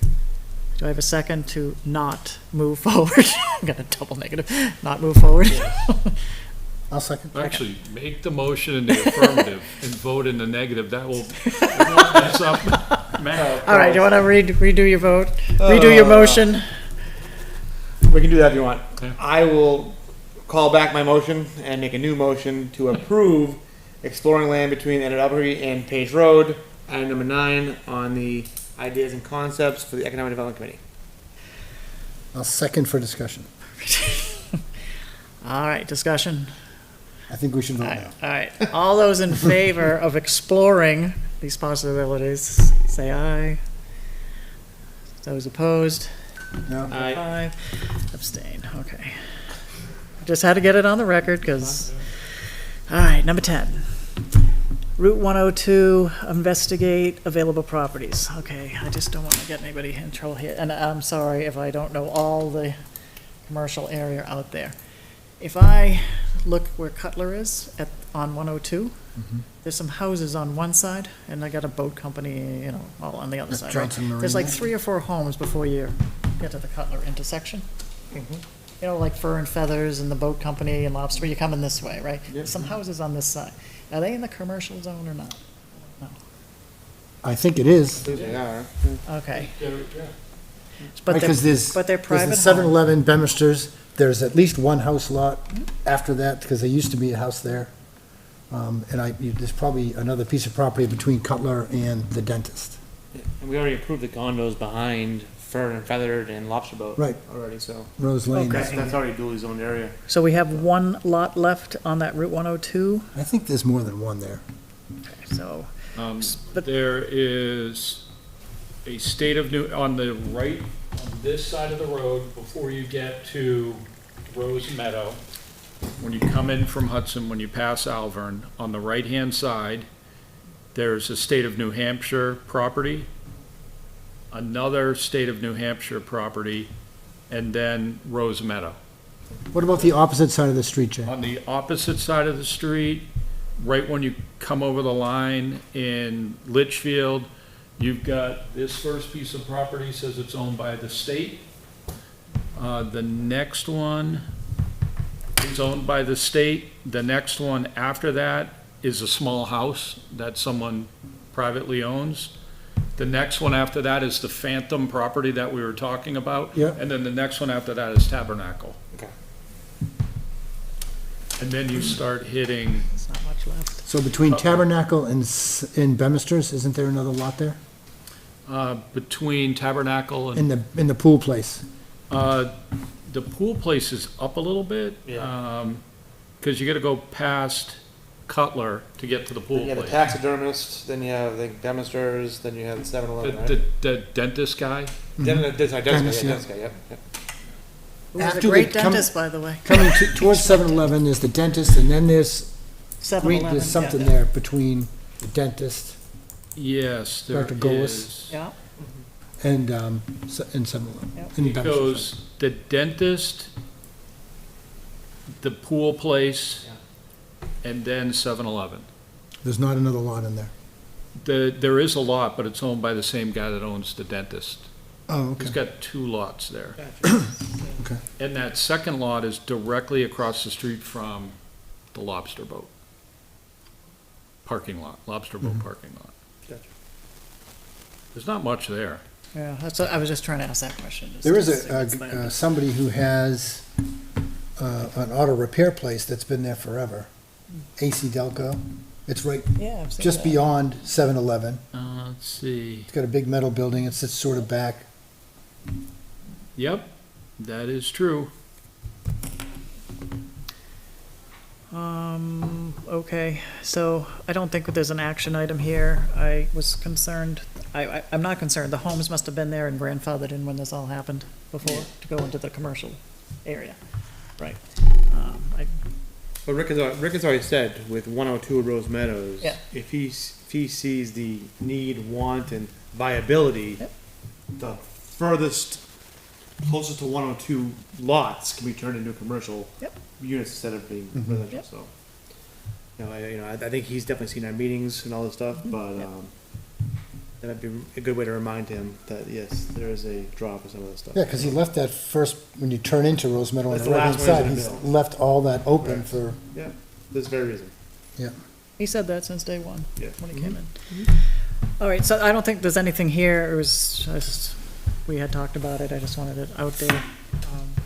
Do I have a second to not move forward? I'm going to double negative, not move forward. I'll second. Actually, make the motion in the affirmative and vote in the negative, that will mess up math. All right, do you want to redo your vote? Redo your motion? We can do that if you want. Okay. I will call back my motion and make a new motion to approve exploring land between Albuquerque and Page Road, item number 9 on the ideas and concepts for the Economic Development Committee. I'll second for discussion. All right, discussion. I think we should vote All now. right, all right. All those in favor of exploring these possibilities, say aye. Those opposed? No? Aye. 5. Abstain, okay. Just had to get it on the record, because, all right, number 10. Route 102, investigate available properties. Okay, I just don't want to get anybody in trouble here, and I'm sorry if I don't know all the commercial area out there. If I look where Cutler is on 102, there's some houses on one side, and I got a boat company, all on the other That's side, right? Johnson Marine There's like there? 3 or 4 homes before you get to the Cutler intersection. Like Fur and Feathers and the boat company and Lobster, you're coming this way, right? There's some houses on this side. Are they in the commercial zone or not? I think it is, They are. Okay. But because they're, there's, but they're there's private the homes. 7-Eleven, Bemister's, there's at least one house lot after that, because there used to be a house there. There's probably another piece of property between Cutler and the dentist. And we already approved the condos behind Fern and Feathered and Lobster Boat. Right. Already, so Rose Lane. Okay. that's already duly zoned area. So we have one lot left on that Route 102, I think there's more than one there. so, But- There is a state of New, on the right, on this side of the road, before you get to Rose Meadow, when you come in from Hudson, when you pass Alvern, on the right-hand side, there's a state of New Hampshire property, another state of New Hampshire property, and then Rose Meadow. What about the opposite side of the street, Jay? On the opposite side of the street, right when you come over the line in Litchfield, you've got this first piece of property says it's owned by the state. The next one is owned by the state. The next one after that is a small house that someone privately owns. The next one after that is the Phantom property that we were talking about. Yeah. And then the next one after that is Tabernacle. Okay. And then you start hitting, there's not much left. So between Tabernacle and Bemister's, isn't there another lot there? between Tabernacle and, In the pool place? the pool place is up a little bit. Yeah. Cause you gotta go past Cutler to get to the pool You have the place. taxidermist, then you have the Demisters, then you have the 7-Eleven, right? The dentist guy, Dentist, Dentist, yeah. dentist guy, yep. Who was After a they great come- dentist, by the way. Coming towards 7-Eleven, there's the dentist, and then there's 7-Eleven. there's something yeah. there between the dentist yes, there Dr. Golis. is. Yeah, and 7-Eleven. Yep. and It Bemister's. goes the dentist, the pool place, and then 7-Eleven. There's not another lot in there. There is a lot, but it's owned by the same guy that owns the dentist. Oh, He's okay. got 2 lots there. Okay. And that second lot is directly across the street from the Lobster Boat parking lot, Lobster Boat parking lot. Gotcha. There's not much there. yeah, that's, I was just trying to ask that question. just There is to see what's there. somebody who has an auto repair place that's been there forever. AC Delco. It's right Yeah, I've seen just that. beyond 7-Eleven. Let's see. It's got a big metal building. It sits sort of back. Yep, that is true. Okay, so I don't think that there's an action item here. I was concerned, I'm not concerned, the homes must have been there and grandfathered in when this all happened before, to go into the commercial area, right? But Rick has already said with 102 Rose Meadows, Yeah. if he sees the need, want, and viability, Yep. the furthest, closest to 102 lots can be turned into commercial Yep. units instead of being Mhm. residential. Yep. So, I think he's definitely seen our meetings and all this stuff, but Yep. that might be a good way to remind him that yes, there is a draw for some of this stuff. Yeah, because he left that first, when you turn into Rose Meadow on That's the the right-hand last one side, he's he's gonna build. left all that open Right. for, Yeah, this very reason. He said that since day one, Yeah. when he came in. All right, so I don't think there's anything here, it was just, we had talked about it, I just wanted it out there.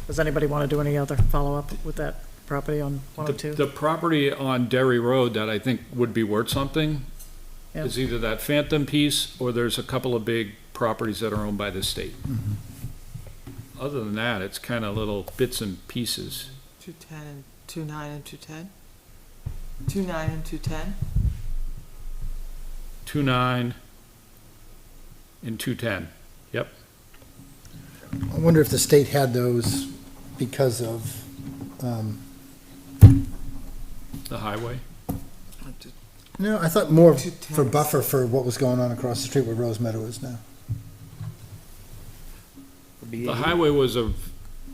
Does anybody want to do any other follow-up with that property on The 102? the property on Derry Road that I think would be worth something Yeah. is either that Phantom piece or there's a couple of big properties that are owned by the state. Other than that, it's kind of little bits and pieces. 210 and 29 and 210? 29 and 210? 2.9 and 2.10. Yep. I wonder if the state had those because of, The highway. no, I thought more Two for tenths. buffer for what was going on across the street where Rose Meadow is now. The highway was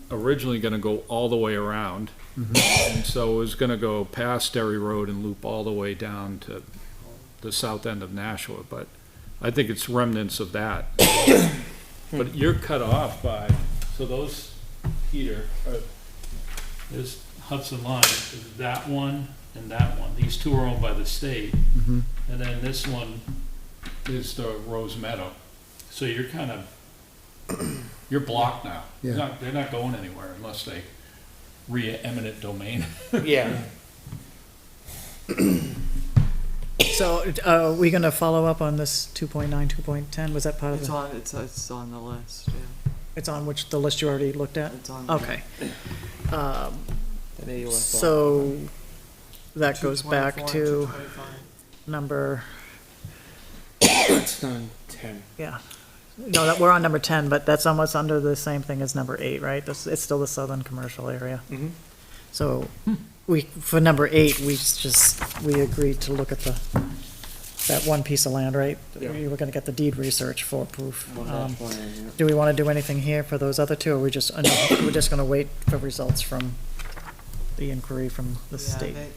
originally gonna go all the way around. And so it was gonna go past Derry Road and loop all the way down to the south end of Nashua, but I think it's remnants of that. But you're cut off by, so those, Peter, there's Hudson Line, is that one and that one. These two are owned by the state. And then this one is the Rose Meadow. So you're kind of, you're blocked now. Yeah. They're not going anywhere unless they re-eminent domain. Yeah. So, are we gonna follow up on this 2.9, 2.10? Was that part of It's the, on, it's on the list, yeah. it's on which, the list you already looked at? It's on. Okay. And then you went So, that goes back 224, to 225. number, It's on 10. yeah. No, that, we're on number 10, but that's almost under the same thing as number 8, right? This, it's still the southern commercial area. Mhm. So, for number 8, we agreed to look at that one piece of land, right? Yeah. We were gonna get the deed research for proof. Well, that's fine, yeah. Do we wanna do anything here for those other two, or we're just gonna wait for results from the inquiry from the Yeah, state? I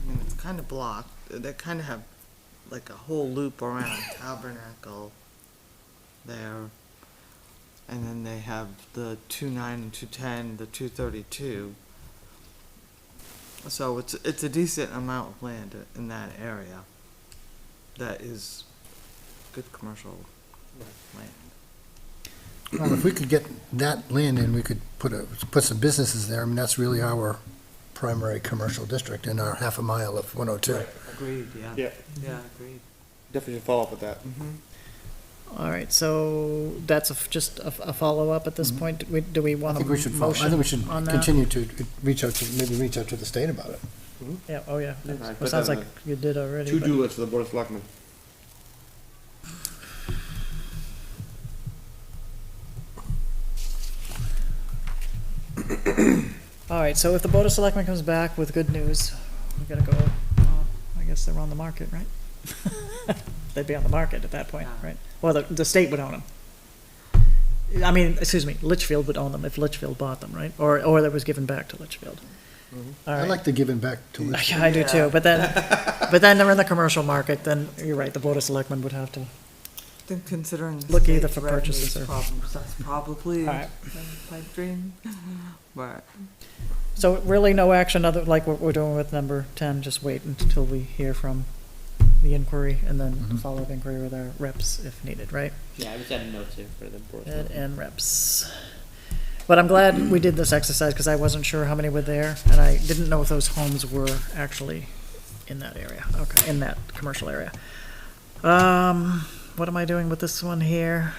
mean, it's kind of blocked. They kind of have like a whole loop around Tabernacle there. And then they have the 2.9 and 2.10, the 2.32. So it's a decent amount of land in that area. That is good commercial land. Well, if we could get that land in, we could put some businesses there. I mean, that's really our primary commercial district in our half a mile of 102. Agreed, yeah. Yeah. Yeah, agreed. Definitely should follow up with that. All right, so that's just a follow-up at this point? Do we I want a think we should, I think we should motion on that? continue to reach out to the state about it. Yeah, oh, yeah. I Well, put sounds that like on you did already. but- To-do list for the Board of Selectmen. All right, so if the Board of Selectmen comes back with good news, we gotta go, I guess they're on the market, right? They'd be on the market at that point, right? Well, the state would own them. I mean, excuse me, Litchfield would own them if Litchfield bought them, right? Or that was given back to Litchfield. All I right. like the giving back to Yeah, Litchfield. I do too, but then they're in the commercial market, then you're right, the Board of Selectmen would have to. Then considering the Look either state's for purchases revenues or- problems, that's probably All a right. pipe dream. But So really no action other, like what we're doing with number 10, just wait until we hear from the inquiry and then follow-up inquiry with our reps if needed, right? Yeah, I just had a note too for the Board of Ed Selectmen. and reps. But I'm glad we did this exercise because I wasn't sure how many were there and I didn't know if those homes were actually in that area, okay, in that commercial area. What am I doing with this one here?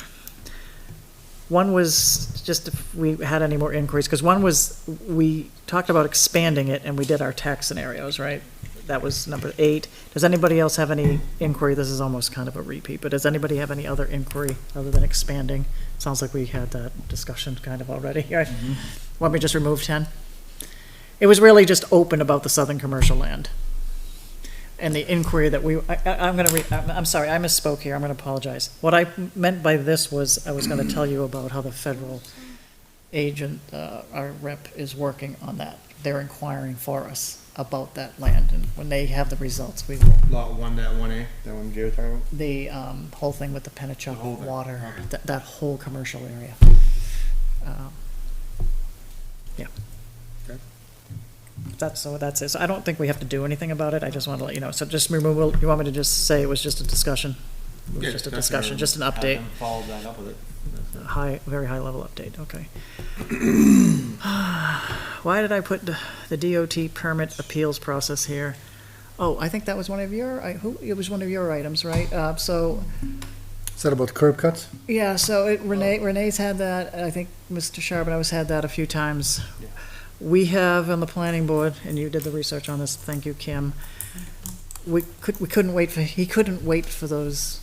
One was just if we had any more inquiries, because one was, we talked about expanding it and we did our tax scenarios, right? That was number 8. Does anybody else have any inquiry? This is almost kind of a repeat, but does anybody have any other inquiry other than expanding? Sounds like we had that discussion kind of already, right? Want me to just remove 10? It was really just open about the southern commercial land. And the inquiry that I'm sorry, I misspoke here, I'm gonna apologize. What I meant by this was, I was gonna tell you about how the federal agent, our rep, is working on that. They're inquiring for us about that land, and when they have the results, we will. Lot 1, that 1A, that one Jay was talking about? The, whole thing with the The whole Pennachuck thing, water, okay. that whole commercial area. Yeah. Okay. That's it. So I don't think we have to do anything about it. I just wanted to let you know. So just removal, you want me to just say it was just a discussion? It was just a discussion, just an update. Follow that up with it. Very high level update, okay. Why did I put the DOT permit appeals process here? Oh, I think that was one of your, it was one of your items, right? So Is that about curb cuts? Yeah, so Renee's had that, I think Mr. Charbonneau's had that a few times. We have on the planning board, and you did the research on this, thank you, Kim. We couldn't wait he couldn't wait for those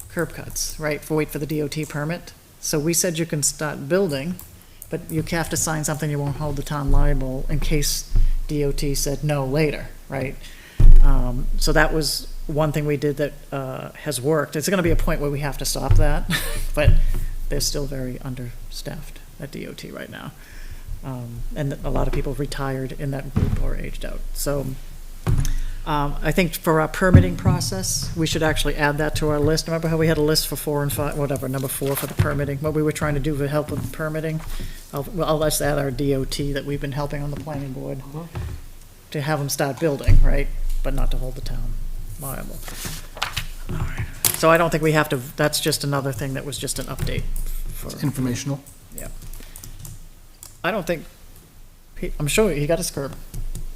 curb cuts, right, wait for the DOT permit. So we said you can start building, but you have to sign something you won't hold the town liable in case DOT said no later, right? So that was one thing we did that has worked. It's gonna be a point where we have to stop that, but they're still very understaffed at DOT right now. And a lot of people retired in that group or aged out. So I think for our permitting process, we should actually add that to our list. Remember how we had a list for 4 and 5, whatever, number 4 for the permitting, what we were trying to do to help with permitting? I'll just add our DOT that we've been helping on the planning board to have them start building, right? But not to hold the town liable. All right. So I don't think we have to, that's just another thing that was just an update for. Informational. I don't think, I'm sure he got his curb.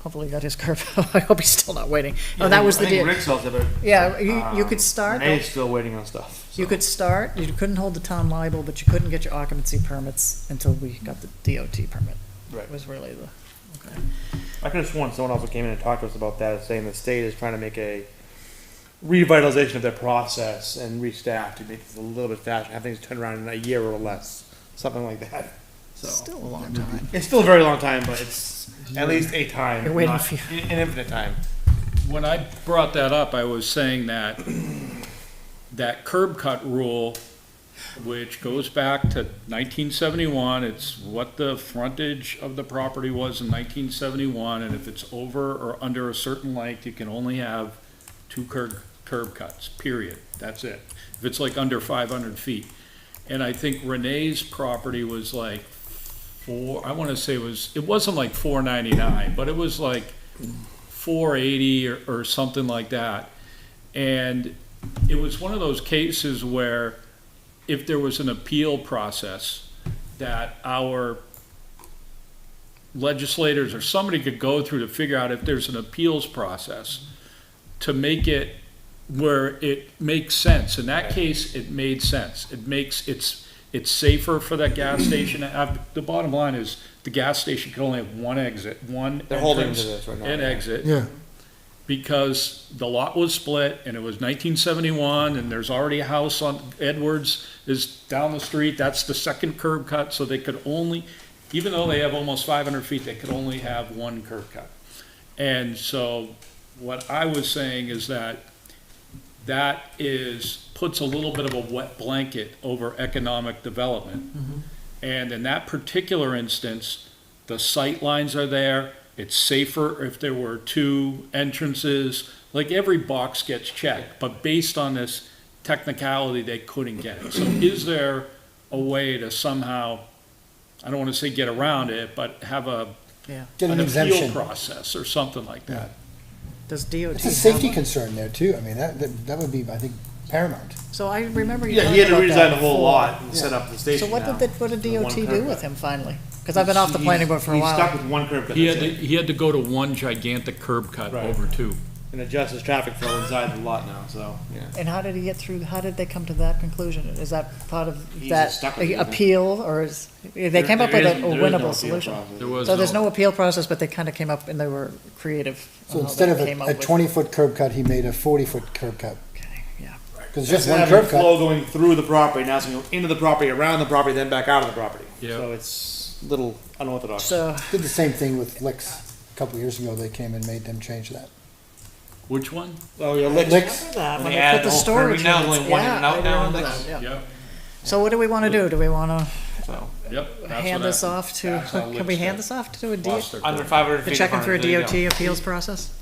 Hopefully he got his curb. I hope he's still not waiting. Oh, that was the I think deal. Rick sells it, but Yeah, you could start, Renee's still waiting on stuff. you could start, you couldn't hold the town liable, but you couldn't get your occupancy permits until we got the DOT permit. Right. Was really the, okay. I could have sworn someone else came in and talked to us about that, saying the state is trying to make a revitalization of their process and restaff to make it a little bit faster, have things turned around in a year or less, something like that. So Still a long time. it's still a very long time, but it's at least a time, You're waiting not for an infinite time. When I brought that up, I was saying that that curb cut rule, which goes back to 1971, it's what the frontage of the property was in 1971, and if it's over or under a certain length, you can only have 2 curb cuts, period. That's it. If it's like under 500 feet. And I think Renee's property was like I want to say it wasn't like 499, but it was like 480 or something like that. And it was one of those cases where if there was an appeal process that our legislators or somebody could go through to figure out if there's an appeals process to make it where it makes sense. In that case, it made sense. It's safer for that gas station. The bottom line is the gas station can only have one exit, one They're holding entrance to this right now, and yeah. exit. Yeah. Because the lot was split and it was 1971 and there's already a house on Edwards is down the street. That's the second curb cut. So they could only, even though they have almost 500 feet, they could only have one curb cut. And so what I was saying is that puts a little bit of a wet blanket over economic development. And in that particular instance, the sight lines are there. It's safer if there were 2 entrances. Like every box gets checked, but based on this technicality, they couldn't get it. So is there a way to somehow, I don't want to say get around it, but have Yeah. Get an an appeal exemption. process or something like that? Does DOT It's a have safety one? concern there too. I mean, that would be, I think, paramount. So I remember you Yeah, talking he had to about redesign that the whole before. lot and set up the station So what now. did DOT one do curb with cut. him finally? Because I've been off the planning board for a He's stuck while. with one curb cut. He that's had to, it. he had to go to one gigantic curb cut Right. over 2. And adjust his traffic flow inside the lot now, so, yeah. And how did he get through, how did they come to that conclusion? Is that part of He's that just stuck with it, isn't he? appeal, or is, they came up with a winnable solution? There was So there's no appeal process, but they kind of came up and they were creative. So on how instead they of came up a with- 20-foot curb cut, he made a 40-foot curb cut. Okay, yeah. Because just Instead one of curb having flow cut. going through the property, now it's going to go into the property, around the property, then back out of the property. Yeah. So it's a little unorthodox. So, Did the same thing with Licks. A couple of years ago, they came and made them change that. Which one? Oh, your licks. Licks, that, When when they they added put the the whole storage permit, now there's units, only one in yeah, and out I now on remember Licks. that, yeah. Yep, So what do we want to do? Do we want to So, yep. that's hand what this happened. off to, That's how can we Licks hand did. this off to a Lost DOT? their under curb. 500 They're feet. checking for a there you go. DOT appeals process?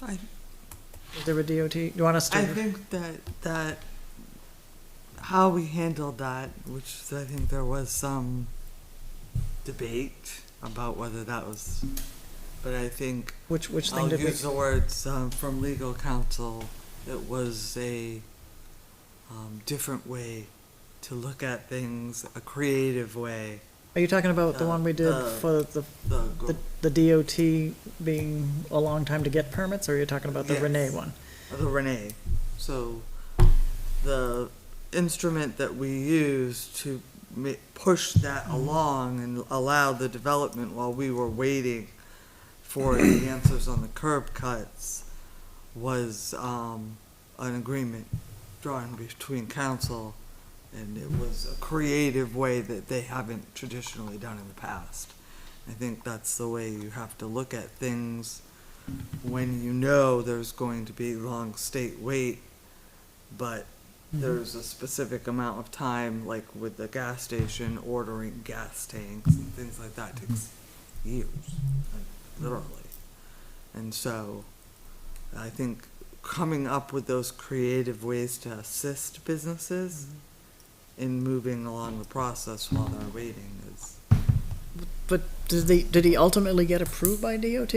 I- Is there a DOT? Do you want us I to? think that how we handled that, which I think there was some debate about whether that was, but I think Which thing I'll did we? use the words from legal counsel. It was a different way to look at things, a creative way. Are you talking about the one we did for the DOT being a long time to get permits, or are you talking about the Yes. Renee one? The Renee. So the instrument that we use to push that along and allow the development while we were waiting for the answers on the curb cuts was an agreement drawn between council, and it was a creative way that they haven't traditionally done in the past. I think that's the way you have to look at things when you know there's going to be long state wait, but there's a specific amount of time, like with the gas station, ordering gas tanks and things like that takes years, like, literally. And so I think coming up with those creative ways to assist businesses in moving along the process while they're waiting is. But did he ultimately get approved by DOT?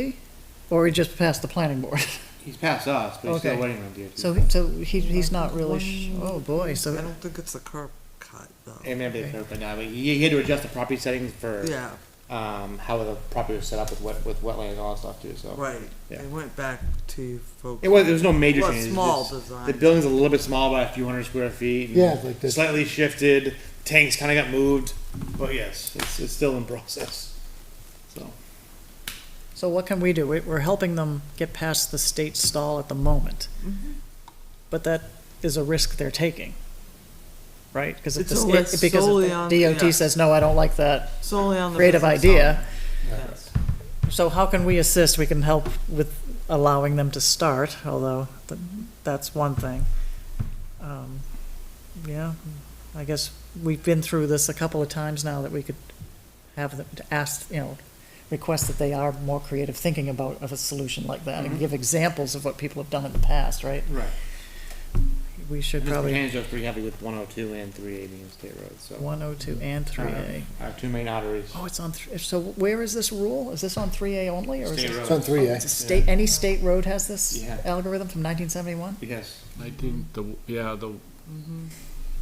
Or he just passed the planning board? He's past us, but he's still Okay. waiting on DOT. So he's not really, oh boy, I so, don't think it's a curb cut though. It may be a curb, but now, but he had to adjust the property settings for, Yeah, how the property was set up with wetlands and all that stuff too, so. right. Yeah. They went back to folks. There was no major Well, changes. small just- design. The building's a little bit small by a few hundred square feet. and Yeah, like this. Slightly shifted, tanks kinda got moved, but yes, it's still in process, so. so what can we do? We're helping them get past the state stall at the moment. But that is a risk they're taking, right? Because if It's a risk solely the on- DOT yeah. says, no, I don't like that Solely on the creative business idea. owner. Yes. So how can we assist? We can help with allowing them to start, although that's one thing. Yeah, I guess we've been through this a couple of times now that we could have them to ask, request that they are more creative thinking about of a solution like that and give examples of what people have done in the past, right? Right. We should Mr. probably, Buchanan's pretty happy with 102 and 3A being state roads, so. 102 and 3A. Our two main arteries. Oh, it's on, so where is this rule? Is this on 3A only, or is State it? road. It's on three, It's a state, any state road has this Yeah. algorithm from 1971? Yes.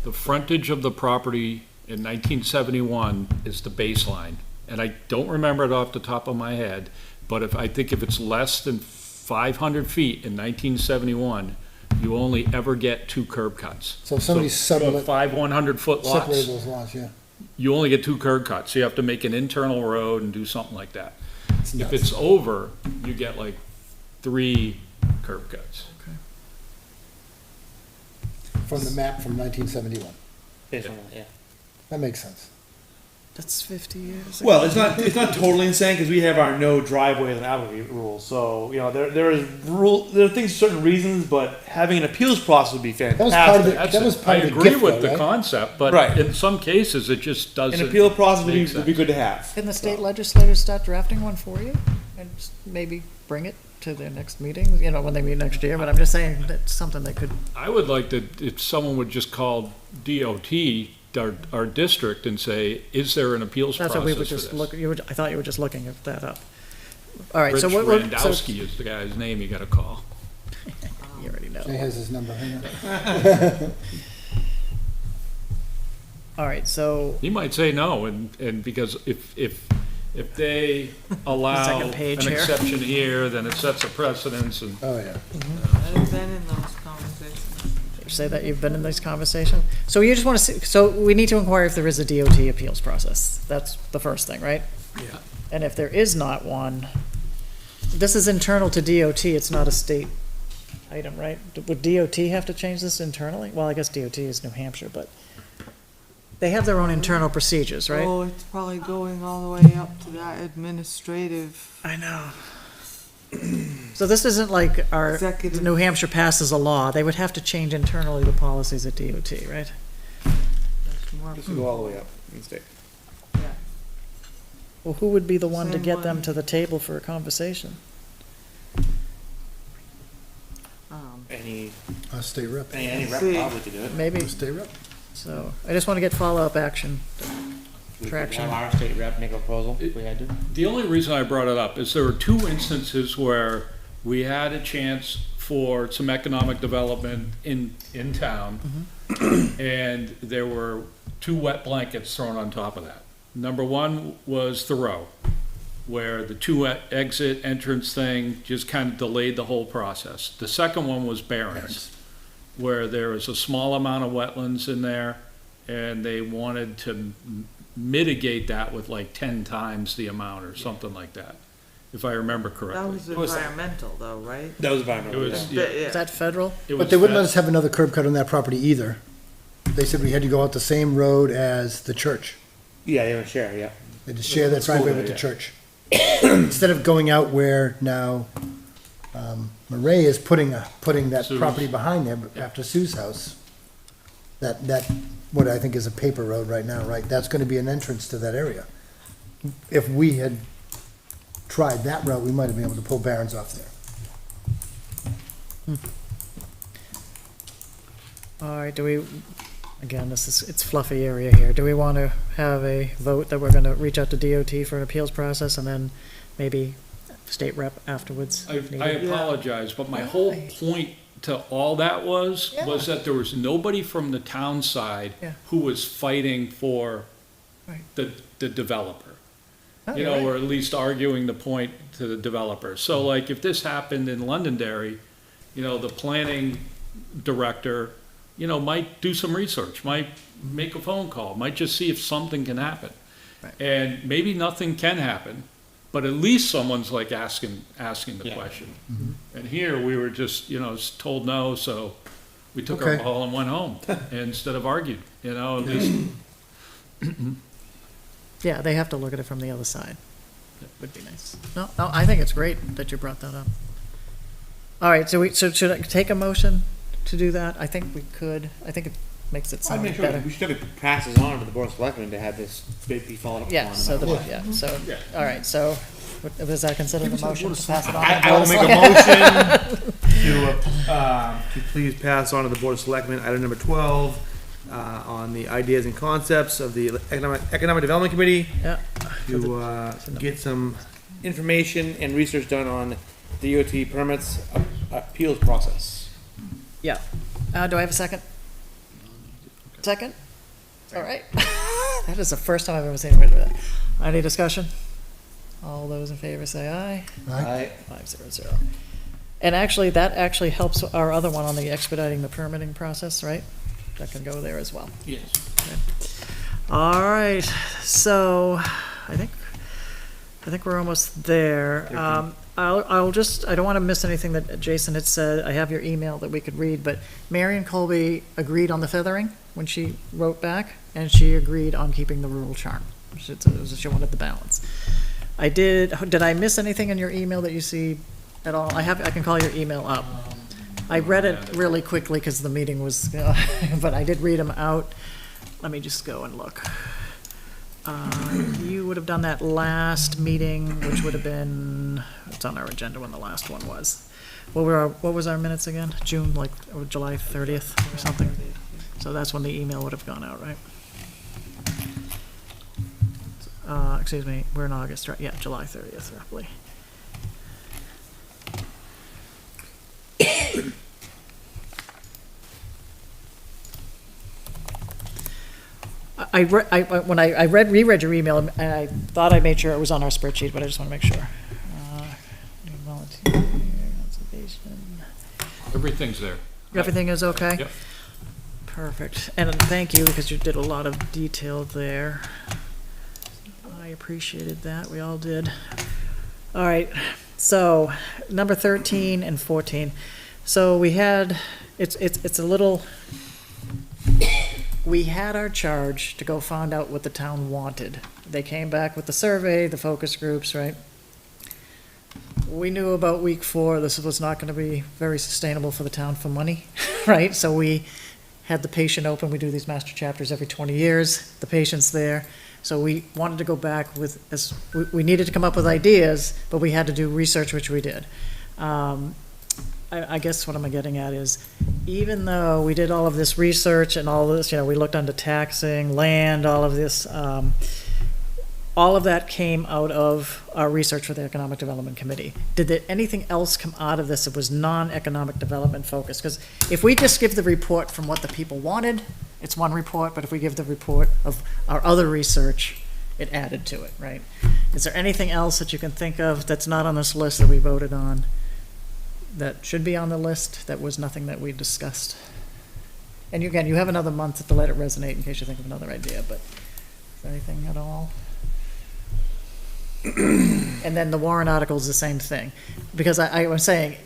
The frontage of the property in 1971 is the baseline. And I don't remember it off the top of my head, but I think if it's less than 500 feet in 1971, you only ever get 2 curb cuts. So if somebody's So 5 100-foot separate lots, those lots, yeah. you only get 2 curb cuts. You have to make an internal road and do something like that. It's If nuts. it's over, you get like 3 curb cuts. From the map from 1971. Based on that, yeah. That makes sense. That's 50 years. Well, it's not totally insane because we have our no driveways and alleyway rules. So there are things certain reasons, but having an appeals process would be That was part of fantastic. it. That's That was it. part I of the agree gift, with though, the right? concept, but Right. in some cases, it just doesn't. An appeal process would make be good to have. Can the state legislators start drafting one for you and just maybe bring it to their next meeting, when they meet next year? But I'm just saying that's something they could, I would like to, if someone would just call DOT, our district, and say, is there an appeals that's process what we for would this? just look, I thought you were just looking at that up. All right, Rich so what, so, Randowski is the guy's name you gotta call. you already know. Jay has his number, hang on. All right, so, He might say no, and because if they allow Second an page here. exception here, then it sets a precedence, and Oh, yeah. I've been in those conversations. say that you've been in this conversation. So you just want to see, so we need to inquire if there is a DOT appeals process. That's the first thing, right? Yeah. And if there is not one, this is internal to DOT, it's not a state item, right? Would DOT have to change this internally? Well, I guess DOT is New Hampshire, but they have their own internal procedures, right? Oh, it's probably going all the way up to that administrative. I know. So this isn't like our, Executive. New Hampshire passes a law, they would have to change internally the policies at DOT, right? There's more- Just to go all the way up in the state. Yeah. Well, who would be the one to Same get them one. to the table for a conversation? Any State rep. rep See. probably could do it. Maybe, State rep. so, I just want to get follow-up action. We could Traction. have our state rep make a proposal if we had to. the only reason I brought it up is there were 2 instances where we had a chance for some economic development in town, and there were 2 wet blankets thrown on top of that. Number 1 was Thoreau, where the 2 exit entrance thing just kind of delayed the whole process. The second one was Barron's. where there was a small amount of wetlands in there, and they wanted to mitigate that with like 10 times the amount or something like that, if I remember That correctly. was was- environmental though, right? That was It environmental. was, yeah. yeah, Is that federal? it But was they wouldn't let fed- us have another curb cut on that property either. They said we had to go out the same road as the church. Yeah, they would share, yeah. They had to share that School driveway there, with the yeah. church. Instead of going out where now, Murray is putting that Sue's. property behind there, but after Sue's house. That, what I think is a paper road right now, right? That's gonna be an entrance to that area. If we had tried that route, we might have been able to pull Barron's off there. All right, do we, again, it's fluffy area here. Do we want to have a vote that we're going to reach out to DOT for an appeals process and then maybe state rep afterwards? if I needed? apologize, but my whole point to all that was that there was nobody from the town side Yeah. who was fighting for Right. the developer. Oh, You you're know, right. or at least arguing the point to the developer. So like, if this happened in Londonderry, you know, the planning director, you know, might do some research, might make a phone call, might just see if something can happen. Right. And maybe nothing can happen, but at least someone's like asking the Yeah. question. And here, we were just, you know, told no, so we took our Okay. ball and went home instead of argued, you know, at least. Yeah, they have to look at it from the other side. That would be nice. No, I think it's great that you brought that up. All right, so should I take a motion to do that? I think we could. I think it makes it I'd sound make sure, better. we should have it passes on to the board of selectmen to have this be followed up on. Yeah, so, Yeah. all right, so, was that considered a motion to pass it on? to the I will Board of make a motion to please pass on to the board of selectmen, item number 12, on the ideas and concepts of the economic development committee. Yeah. To, get some information and research done on DOT permits appeals process. Yeah. Do I have a second? Second? All right. That is the first time I've ever seen anybody do that. Any discussion? All those in favor say aye. Aye. 500. And actually, that actually helps our other one on the expediting the permitting process, right? That can go there as well. Yes. All right, so I think we're almost there. I'll just, I don't want to miss anything that Jason had said. I have your email that we could read, but Marion Colby agreed on the feathering when she wrote back, and she agreed on keeping the rural charm. She wanted the balance. Did I miss anything in your email that you see at all? I can call your email up. I read it really quickly because the meeting was, but I did read them out. Let me just go and look. You would have done that last meeting, which would have been, it's on our agenda when the last one was. What was our minutes again? June, like, or July 30th or something? So that's when the email would have gone out, right? Excuse me, we're in August, right? Yeah, July 30th, roughly. When I reread your email, and I thought I made sure it was on our spreadsheet, but I just want to make sure. Volunteer, conservation. Everything's there. Everything is okay? Yep. Perfect. And thank you, because you did a lot of detail there. I appreciated that. We all did. All right, so number 13 and 14. So we had, it's a little, we had our charge to go find out what the town wanted. They came back with the survey, the focus groups, right? We knew about week 4, this was not gonna be very sustainable for the town for money, right? So we had the patient open, we do these master chapters every 20 years, the patient's there. So we wanted to go back with, we needed to come up with ideas, but we had to do research, which we did. I guess what I'm getting at is, even though we did all of this research and all this, we looked into taxing, land, all of this, all of that came out of our research for the Economic Development Committee. Did there anything else come out of this that was non-economic development focused? Because if we just give the report from what the people wanted, it's one report, but if we give the report of our other research, it added to it, right? Is there anything else that you can think of that's not on this list that we voted on, that should be on the list, that was nothing that we discussed? And again, you have another month to let it resonate in case you think of another idea, but is there anything at all? And then the warrant article is the same thing, because I was saying,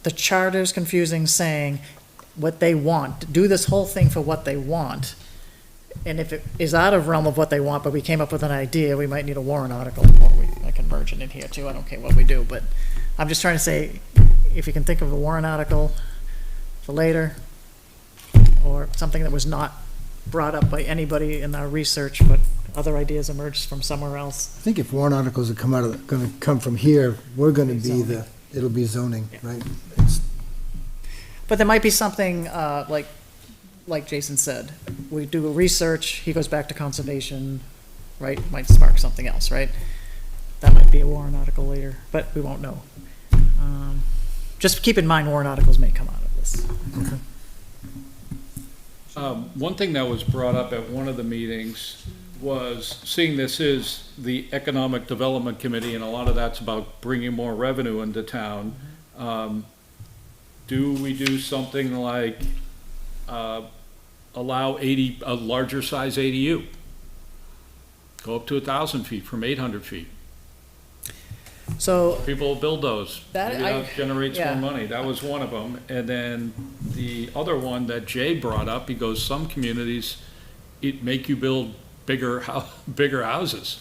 the charter's confusing saying what they want, do this whole thing for what they want. And if it is out of realm of what they want, but we came up with an idea, we might need a warrant article, or I can merge it in here too, I don't care what we do, but I'm just trying to say, if you can think of a warrant article for later, or something that was not brought up by anybody in our research, but other ideas emerged from somewhere else. I think if warrant articles are gonna come from here, we're gonna be it'll be zoning, right? It's- But there might be something, like Jason said, we do a research, he goes back to conservation, right, might spark something else, right? That might be a warrant article later, but we won't know. Just keep in mind, warrant articles may come out of this. One thing that was brought up at one of the meetings was, seeing this is the Economic Development Committee, and a lot of that's about bringing more revenue into town. Do we do something like, allow a larger size ADU? Go up to 1,000 feet from 800 feet. So, People will build those. That Maybe that generates yeah. more money. That was one of them. And then the other one that Jay brought up, he goes, some communities, it make you build bigger houses.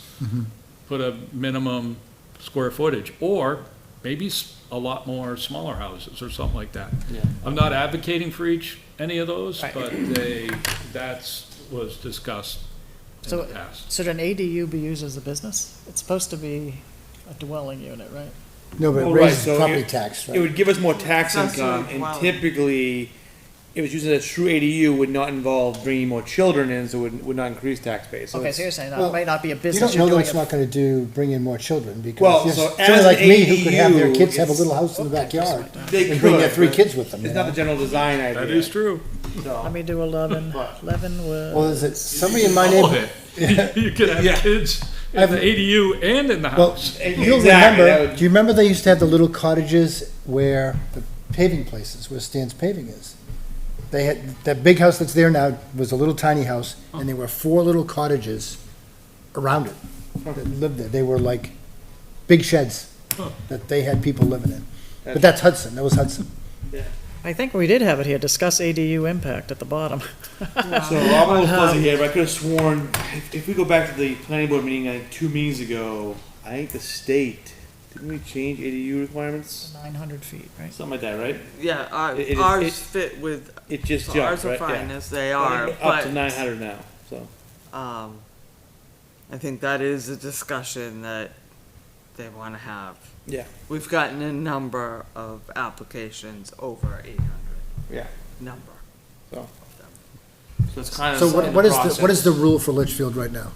Put a minimum square footage, or maybe a lot more smaller houses or something like that. Yeah. I'm not advocating for any of those, Right. but was discussed in So- the past. should an ADU be used as a business? It's supposed to be a dwelling unit, right? No, but it Well, right, raises so property it- tax, It right? would give us more tax Accessory income, and dwelling. typically, if it's used as a true ADU, would not involve bringing more children in, so would not increase tax base. So Okay, it's- so you're saying that Well, might not be a You business, don't you're know that doing it's it. not gonna bring in more children, because Well, yes, so as somebody like an me who could have their ADU, kids have a it's- little house in the backyard, They and bring their could, 3 but kids with them, you It's not know? the general design idea. That is true. So- Let me do 11. But- 11 was. Well, is it somebody in my All of neighborhood? it. You could have Yeah. kids in I've- the ADU and in the Well, house. you'll Exactly, that remember, would- do you remember they used to have the little cottages where the paving places, where Stan's Paving is? They had, that big house that's there now was a little tiny house, and there were 4 little cottages around it that lived there. They were like big sheds that they had people living in. But that's Hudson, that was Hudson. I think we did have it here, discuss ADU impact at the bottom. So I'm a little fuzzy here, but I could have sworn, if we go back to the planning board meeting like 2 meetings ago, I think the state, didn't we change ADU requirements? 900 feet, right? Something like that, right? Yeah, It- ours it- fit with, It just so jumped, ours are right? fine Yeah. as they I are, think we're Up to but, 900 now, so. I think that is a discussion that they wanna have. Yeah. We've gotten a number of applications over 800 Yeah. number. So it's kind of. So in what is the process. rule for Litchfield right now?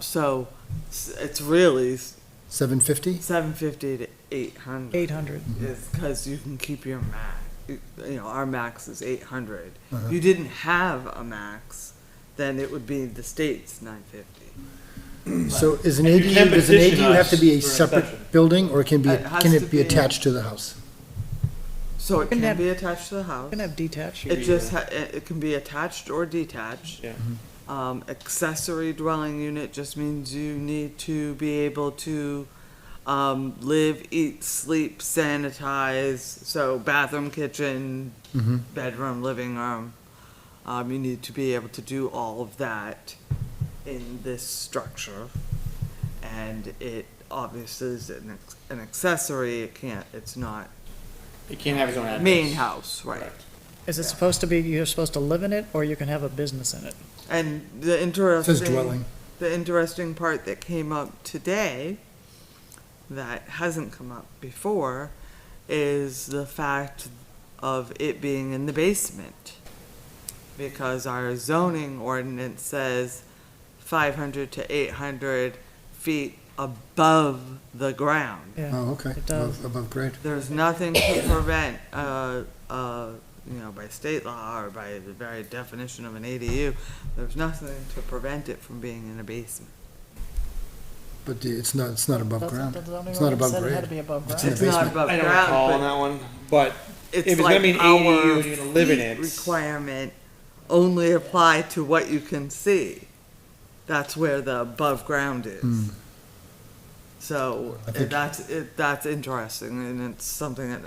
So it's really 750? 750 to 800. 800. Is because you can keep your max. You know, our max is 800. Uh-huh. If you didn't have a max, then it would be the state's 950. So is an You can ADU, does an petition ADU have to be a us for an separate exception. building, or can It has can to it be be- attached to the house? So it can can have- be attached to the house. You can have detached. It just it can be attached or detached. Yeah. Accessory dwelling unit just means you need to be able to live, eat, sleep, sanitize. So bathroom, kitchen, Mm-hmm. bedroom, living room. You need to be able to do all of that in this structure. And it obviously is an accessory. It can't. It's not It can't have its own address. main house, right? Correct. Is it supposed to be, you're supposed to live in it, or you can have a business in it? And the It interesting. says dwelling. The interesting part that came up today, that hasn't come up before, is the fact of it being in the basement. Because our zoning ordinance says 500 to 800 feet above the ground. Yeah. Oh, okay. It does. Above grade. There's nothing to prevent, by state law or by the very definition of an ADU, there's nothing to prevent it from being in a basement. But it's not above That's- ground. the zoning It's not ordinance above said it had to grade. be above It's ground. in It's the not basement. above I don't recall on ground, that one, but but if it's it's gonna like be an our ADU and you're gonna live in feet it. requirement only apply to what you can see. That's where the above ground is. So I think- that's interesting, and it's something that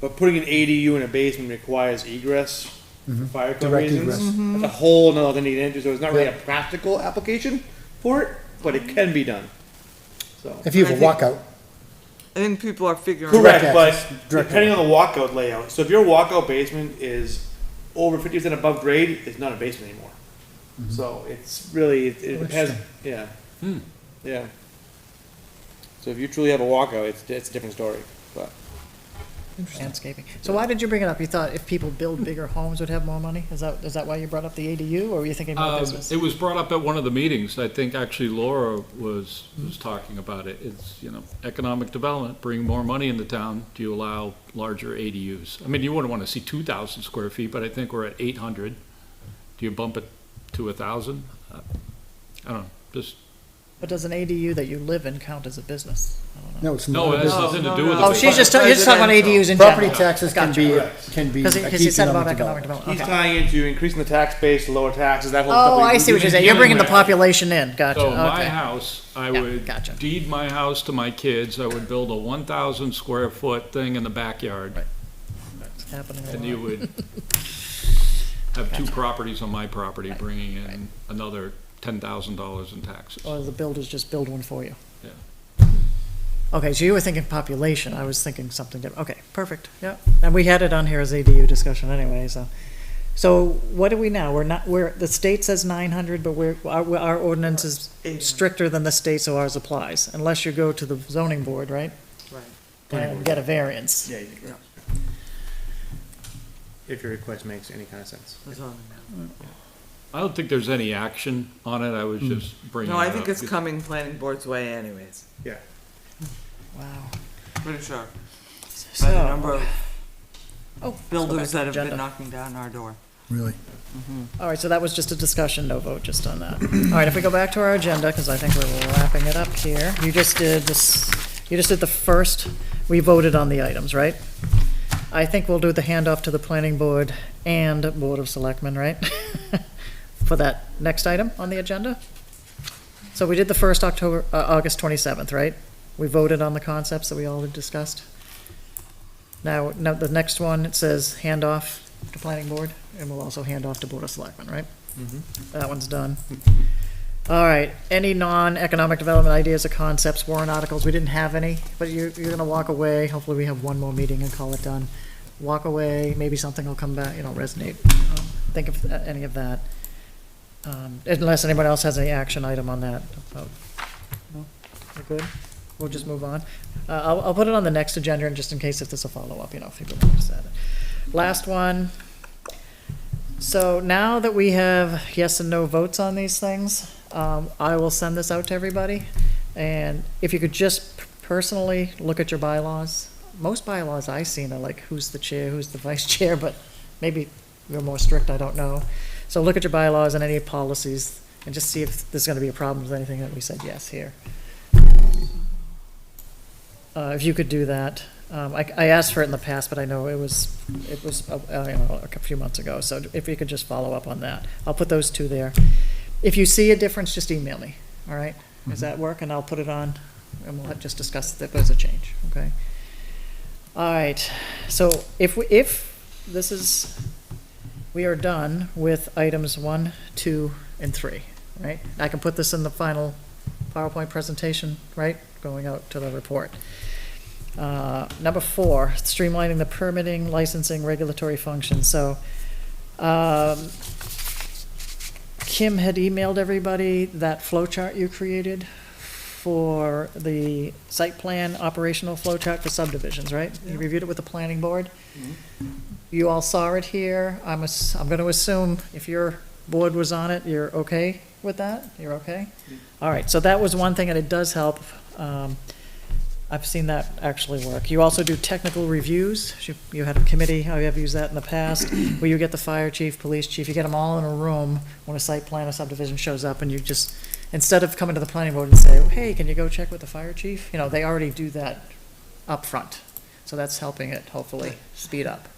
But putting an ADU in a basement requires egress for fire code Direct reasons. egress. That's a whole nother thing to get into, so it's not really a practical application for it, but it can be done. So. If you have a I think- walkout, I think people are figuring. Correct, Direct but access, direct depending on the walkout layout, so if your walkout basement is over 50% above grade, it's not a basement anymore. So it's really, it depends, yeah. Yeah. So if you truly have a walkout, it's a different story, but. Landscaping. So why did you bring it up? You thought if people build bigger homes would have more money? Is that why you brought up the ADU, or were you thinking more business? It was brought up at one of the meetings. I think actually Laura was talking about it. It's, economic development, bring more money into town. Do you allow larger ADUs? I mean, you wouldn't want to see 2,000 square feet, but I think we're at 800. Do you bump it to 1,000? I don't know, just, But does an ADU that you live in count as a business? I don't know. no, it's no, not. it has business. nothing to no, do no. with. Oh, the- she's just talking about ADUs in general. Property taxes can be, Because a he key said about economic economic development. development, He's okay. tying into increasing the tax base, lower taxes, that whole stuff. Oh, that I see what you're saying. You're bringing the population in. Gotcha, So my okay. house, I Yeah, would gotcha. deed my house to my kids. I would build a 1,000 square foot thing in the backyard. Right. It's happening a And lot. you would have two properties on my property, bringing in another $10,000 in taxes. Or the builders just build one for you. Yeah. Okay, so you were thinking population, I was thinking something different. Okay, perfect, yeah. And we had it on here as ADU discussion anyway, so. So what do we now? The state says 900, but our ordinance is 800. stricter than the state, so ours applies. Unless you go to the zoning board, right? Right. And get a variance. Yeah, you can. If your request makes any kind of sense. That's all I know. I don't think there's any action on it. I was Hmm. just bringing it No, up. I think it's coming planning board's way anyways, Yeah. Wow. pretty sure. By the number So, of builders that have agenda. been knocking down our door. Really. all right, so that was just a discussion, no vote just on that. All right, if we go back to our agenda, because I think we're wrapping it up here. You just did the first, we voted on the items, right? I think we'll do the handoff to the planning board and Board of Selectmen, right? For that next item on the agenda? So we did the first August 27th, right? We voted on the concepts that we all had discussed. Now, the next one, it says handoff to planning board, and we'll also hand off to Board of Selectmen, right? That one's done. All right, any non-economic development ideas or concepts, warrant articles, we didn't have any, but you're gonna walk away, hopefully we have one more meeting and call it done. Walk away, maybe something will come back, resonate, think of any of that. Unless anyone else has any action item on that. No? We're good? We'll just move on. I'll put it on the next agenda, and just in case if there's a follow-up, if people want to say it. Last one. So now that we have yes and no votes on these things, I will send this out to everybody. And if you could just personally look at your bylaws. Most bylaws I've seen are like, who's the chair, who's the vice chair, but maybe you're more strict, I don't know. So look at your bylaws and any policies, and just see if there's gonna be a problem with anything that we said yes here. If you could do that. I asked for it in the past, but I know it was a few months ago, so if you could just follow up on that. I'll put those two there. If you see a difference, just email me, all right? Does that work? And I'll put it on, and we'll just discuss if there's a change, okay? All right, so if this is, we are done with items 1, 2, and 3, right? I can put this in the final PowerPoint presentation, right? Going out to the report. Number 4, streamlining the permitting, licensing, regulatory functions. So, Kim had emailed everybody that flow chart you created for the site plan operational flow chart for subdivisions, right? You reviewed it with the planning board? You all saw it here. I'm gonna assume if your board was on it, you're okay with that? You're okay? All right, so that was one thing, and it does help. I've seen that actually work. You also do technical reviews. You had a committee, I have used that in the past, where you get the fire chief, police chief, you get them all in a room when a site plan or subdivision shows up, and instead of coming to the planning board and say, hey, can you go check with the fire chief? You know, they already do that up front. So that's helping it hopefully speed up.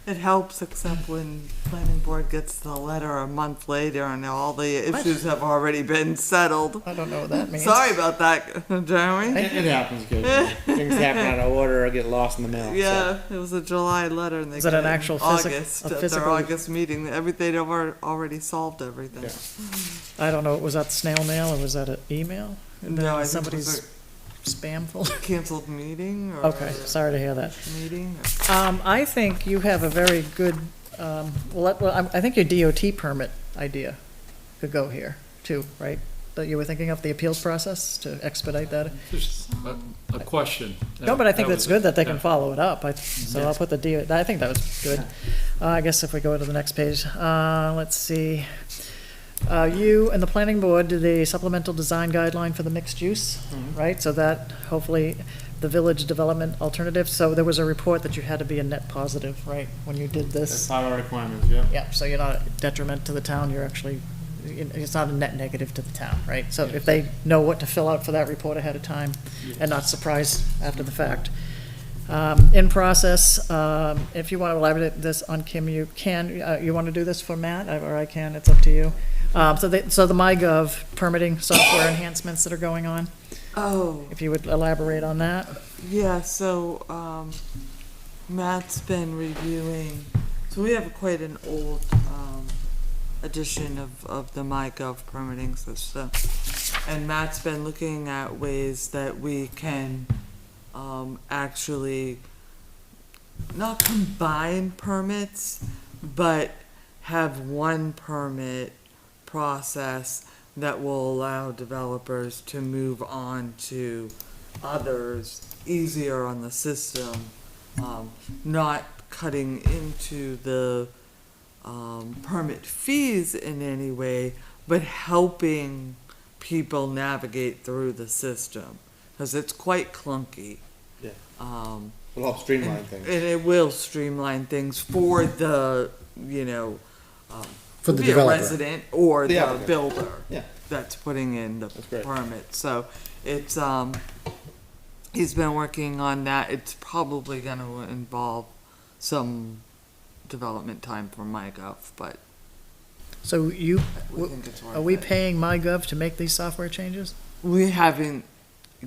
It helps, except when planning board gets the letter a month later and all the issues have already been settled. I don't know what that means. Sorry about that, Jeremy. It happens occasionally. Things happen out of order or get lost in the mail. so. Yeah, it was a July letter and they Is it got an it in actual August, a at their physical- August meeting. They'd already solved everything. Yeah. I don't know, was that snail mail or was that an email? And then No, I think it somebody's was spam folder? a canceled meeting or Okay, sorry to hear that. meeting. I think you have a very good, I think your DOT permit idea could go here too, right? That you were thinking of the appeals process to expedite that? Just a question. No, but I think That that's was- good that they can yeah. follow it up. So I'll put the I think that was good. I guess if we go to the next page, let's see. You and the planning board did a supplemental design guideline for the mixed use, right? So that hopefully the village development alternative, so there was a report that you had to be a net positive, right, when you did That's this? part of our requirements, yeah. Yeah, so you're not a detriment to the town, you're actually, it's not a net negative to the town, right? So if they know what to fill out for that report ahead of time and not surprised after the fact. In process, if you want to elaborate this on Kim, you can, you want to do this for Matt, or I can, it's up to you. So the MyGov permitting software enhancements that are going on, Oh, if you would elaborate on that. yeah, so, Matt's been reviewing, so we have quite an old, edition of the MyGov permitting system. And Matt's been looking at ways that we can, actually not combine permits, but have one permit process that will allow developers to move on to others easier on the system, not cutting into the permit fees in any way, but helping people navigate through the system, because it's quite clunky. Yeah. Um, It'll help streamline things. and it will streamline things for the, For the be a developer. resident or The the applicant. builder Yeah. that's putting in the That's great. permit. So it's, he's been working on that. It's probably gonna involve some development time for MyGov, but So we think it's worth are we it. paying MyGov to make these software changes? We haven't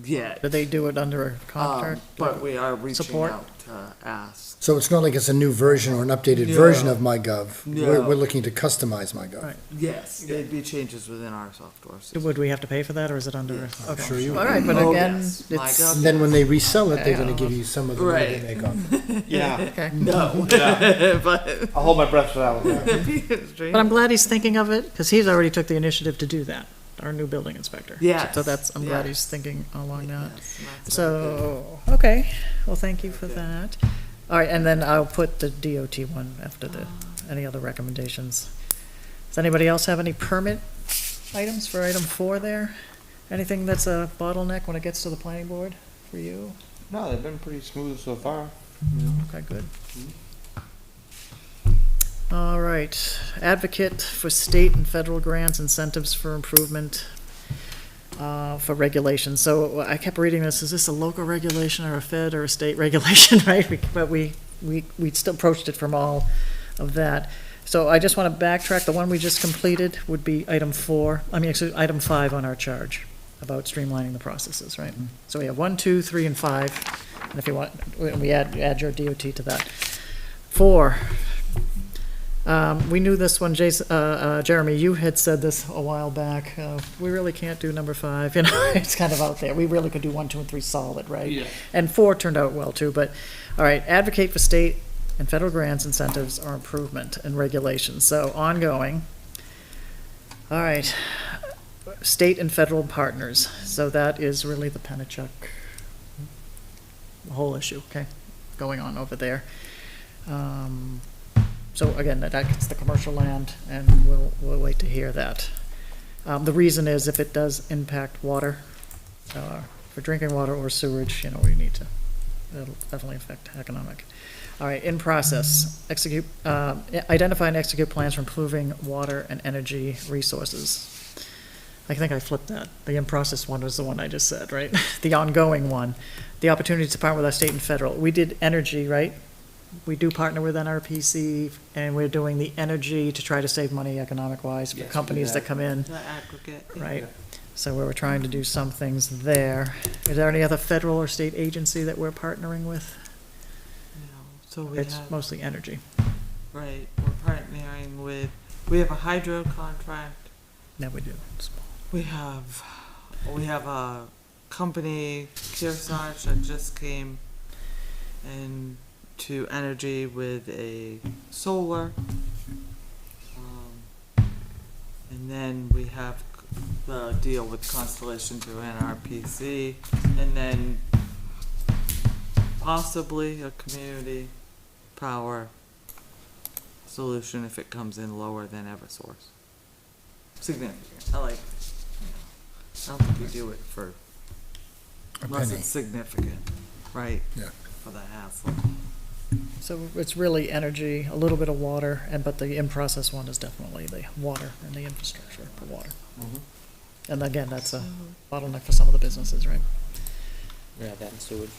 yet, Do they do it under a contract? but we are reaching Support? out to ask. So it's not like it's a new version or an updated version of MyGov. We're No. looking to customize MyGov. Right. Yes, there'd be changes within our software system. Would we have to pay for that, or is it under? Yes. Okay. Sure you All right, but Oh, again, yes. it's, MyGov. And then when they resell it, they're Yeah. gonna give you some of the money they Right. make off it. Yeah. okay. No, Yeah. but I'll hold my breath for that one. But I'm glad he's thinking of it, because he's already took the initiative to do that, our new building inspector. Yes, So that's, I'm glad yes. he's thinking along that. Yes, that's So, okay, well, thank you for that. All right, and then I'll put the DOT one after the, any other recommendations. Does anybody else have any permit items for item 4 there? Anything that's a bottleneck when it gets to the planning board for you? No, they've been pretty smooth so far. Okay, good. All right, advocate for state and federal grants, incentives for improvement, for regulation. So I kept reading this, is this a local regulation or a fed or a state regulation, right? But we still approached it from all of that. So I just want to backtrack, the one we just completed would be item 4, item 5 on our charge, about streamlining the processes, right? So we have 1, 2, 3, and 5, and if you want, we add your DOT to that. 4, we knew this one, Jeremy, you had said this a while back, we really can't do number 5, it's kind of out there, we really could do 1, 2, and 3 solid, right? Yeah. And 4 turned out well too, but, all right, advocate for state and federal grants, incentives, or improvement and regulations, so ongoing. All right, state and federal partners, so that is really the Pennachuck whole issue, okay, going on over there. So again, that's the commercial land, and we'll wait to hear that. The reason is if it does impact water, for drinking water or sewage, we need to, it'll definitely affect economic. All right, in process, identify and execute plans for improving water and energy resources. I think I flipped that. The in-process one was the one I just said, right? The ongoing one. The opportunity to partner with our state and federal. We did energy, right? We do partner with NRPC, and we're doing the energy to try to save money economic-wise for Yes, we companies did that come in, The aggregate. yeah. right? So we were trying to do some things there. Is there any other federal or state agency that we're partnering with? No, so we It's have, mostly energy. right, we're partnering with, we have a hydro contract. Now we do. We have a company, Kearsarge, that just came into energy with a solar. And then we have the deal with Constellation through NRPC, and then possibly a community power solution if it comes in lower than Eversource. Significant, I like, I don't think we do it for, A unless penny. it's significant, right? Yeah. For the hassle. So it's really energy, a little bit of water, but the in-process one is definitely the water and the infrastructure for water. And again, that's a bottleneck for some of the businesses, right? Yeah, that and sewage.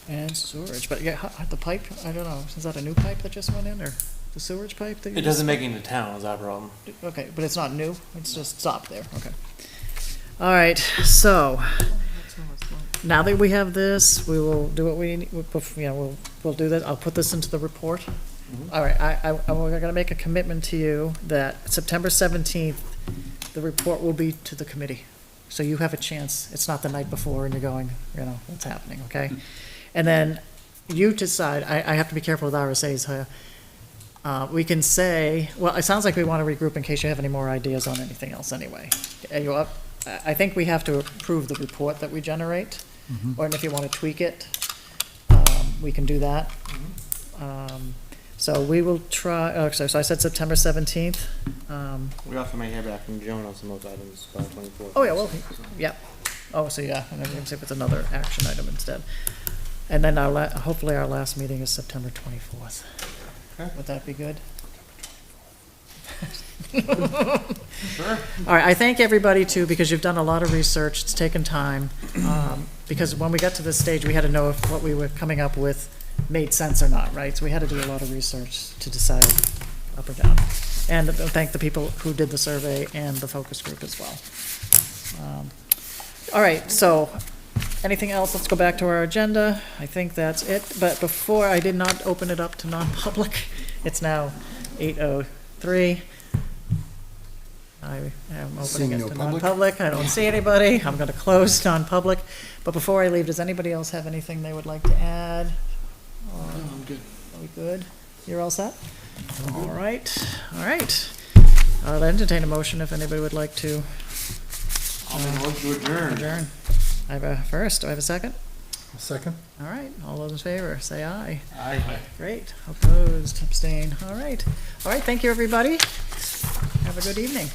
And sewage, but yeah, the pipe, I don't know, is that a new pipe that just went in, or the sewage pipe that you It just- doesn't make it into town, is our problem. Okay, but it's not new, it's just stopped there, okay. All right, so, now that we have this, we will do what we, we'll do that, I'll put this into the report. All right, we're gonna make a commitment to you that September 17th, the report will be to the committee. So you have a chance, it's not the night before and you're going, what's happening, okay? And then you decide, I have to be careful with RSA's here. We can say, well, it sounds like we want to regroup in case you have any more ideas on anything else anyway. Are you up? I think we have to approve the report that we generate, or if you want to tweak it, we can do that. So we will try, so I said September 17th. We also may hear back from Joan on some of those items by the 24th. Oh, yeah, well, yeah. Oh, so yeah, and then we can see if it's another action item instead. And then hopefully our last meeting is September 24th. Would that be good? Sure. All right, I thank everybody too, because you've done a lot of research, it's taken time. Because when we got to this stage, we had to know if what we were coming up with made sense or not, right? So we had to do a lot of research to decide up or down. And thank the people who did the survey and the focus group as well. All right, so, anything else? Let's go back to our agenda. I think that's it, but before, I did not open it up to non-public. It's now 8:03. I am opening Seeing it no to public? non-public. I don't see anybody. I'm gonna close non-public. But before I leave, does anybody else have anything they would like to add? I'm good. Are we good? You're all set? All right, all right. I'll entertain a motion if anybody would like to I'll make a motion to adjourn. adjourn. I have a first, do I have a second? A second? All right, all those in favor, say aye. Aye. Great, opposed, abstain, all right. All right, thank you, everybody. Have a good evening.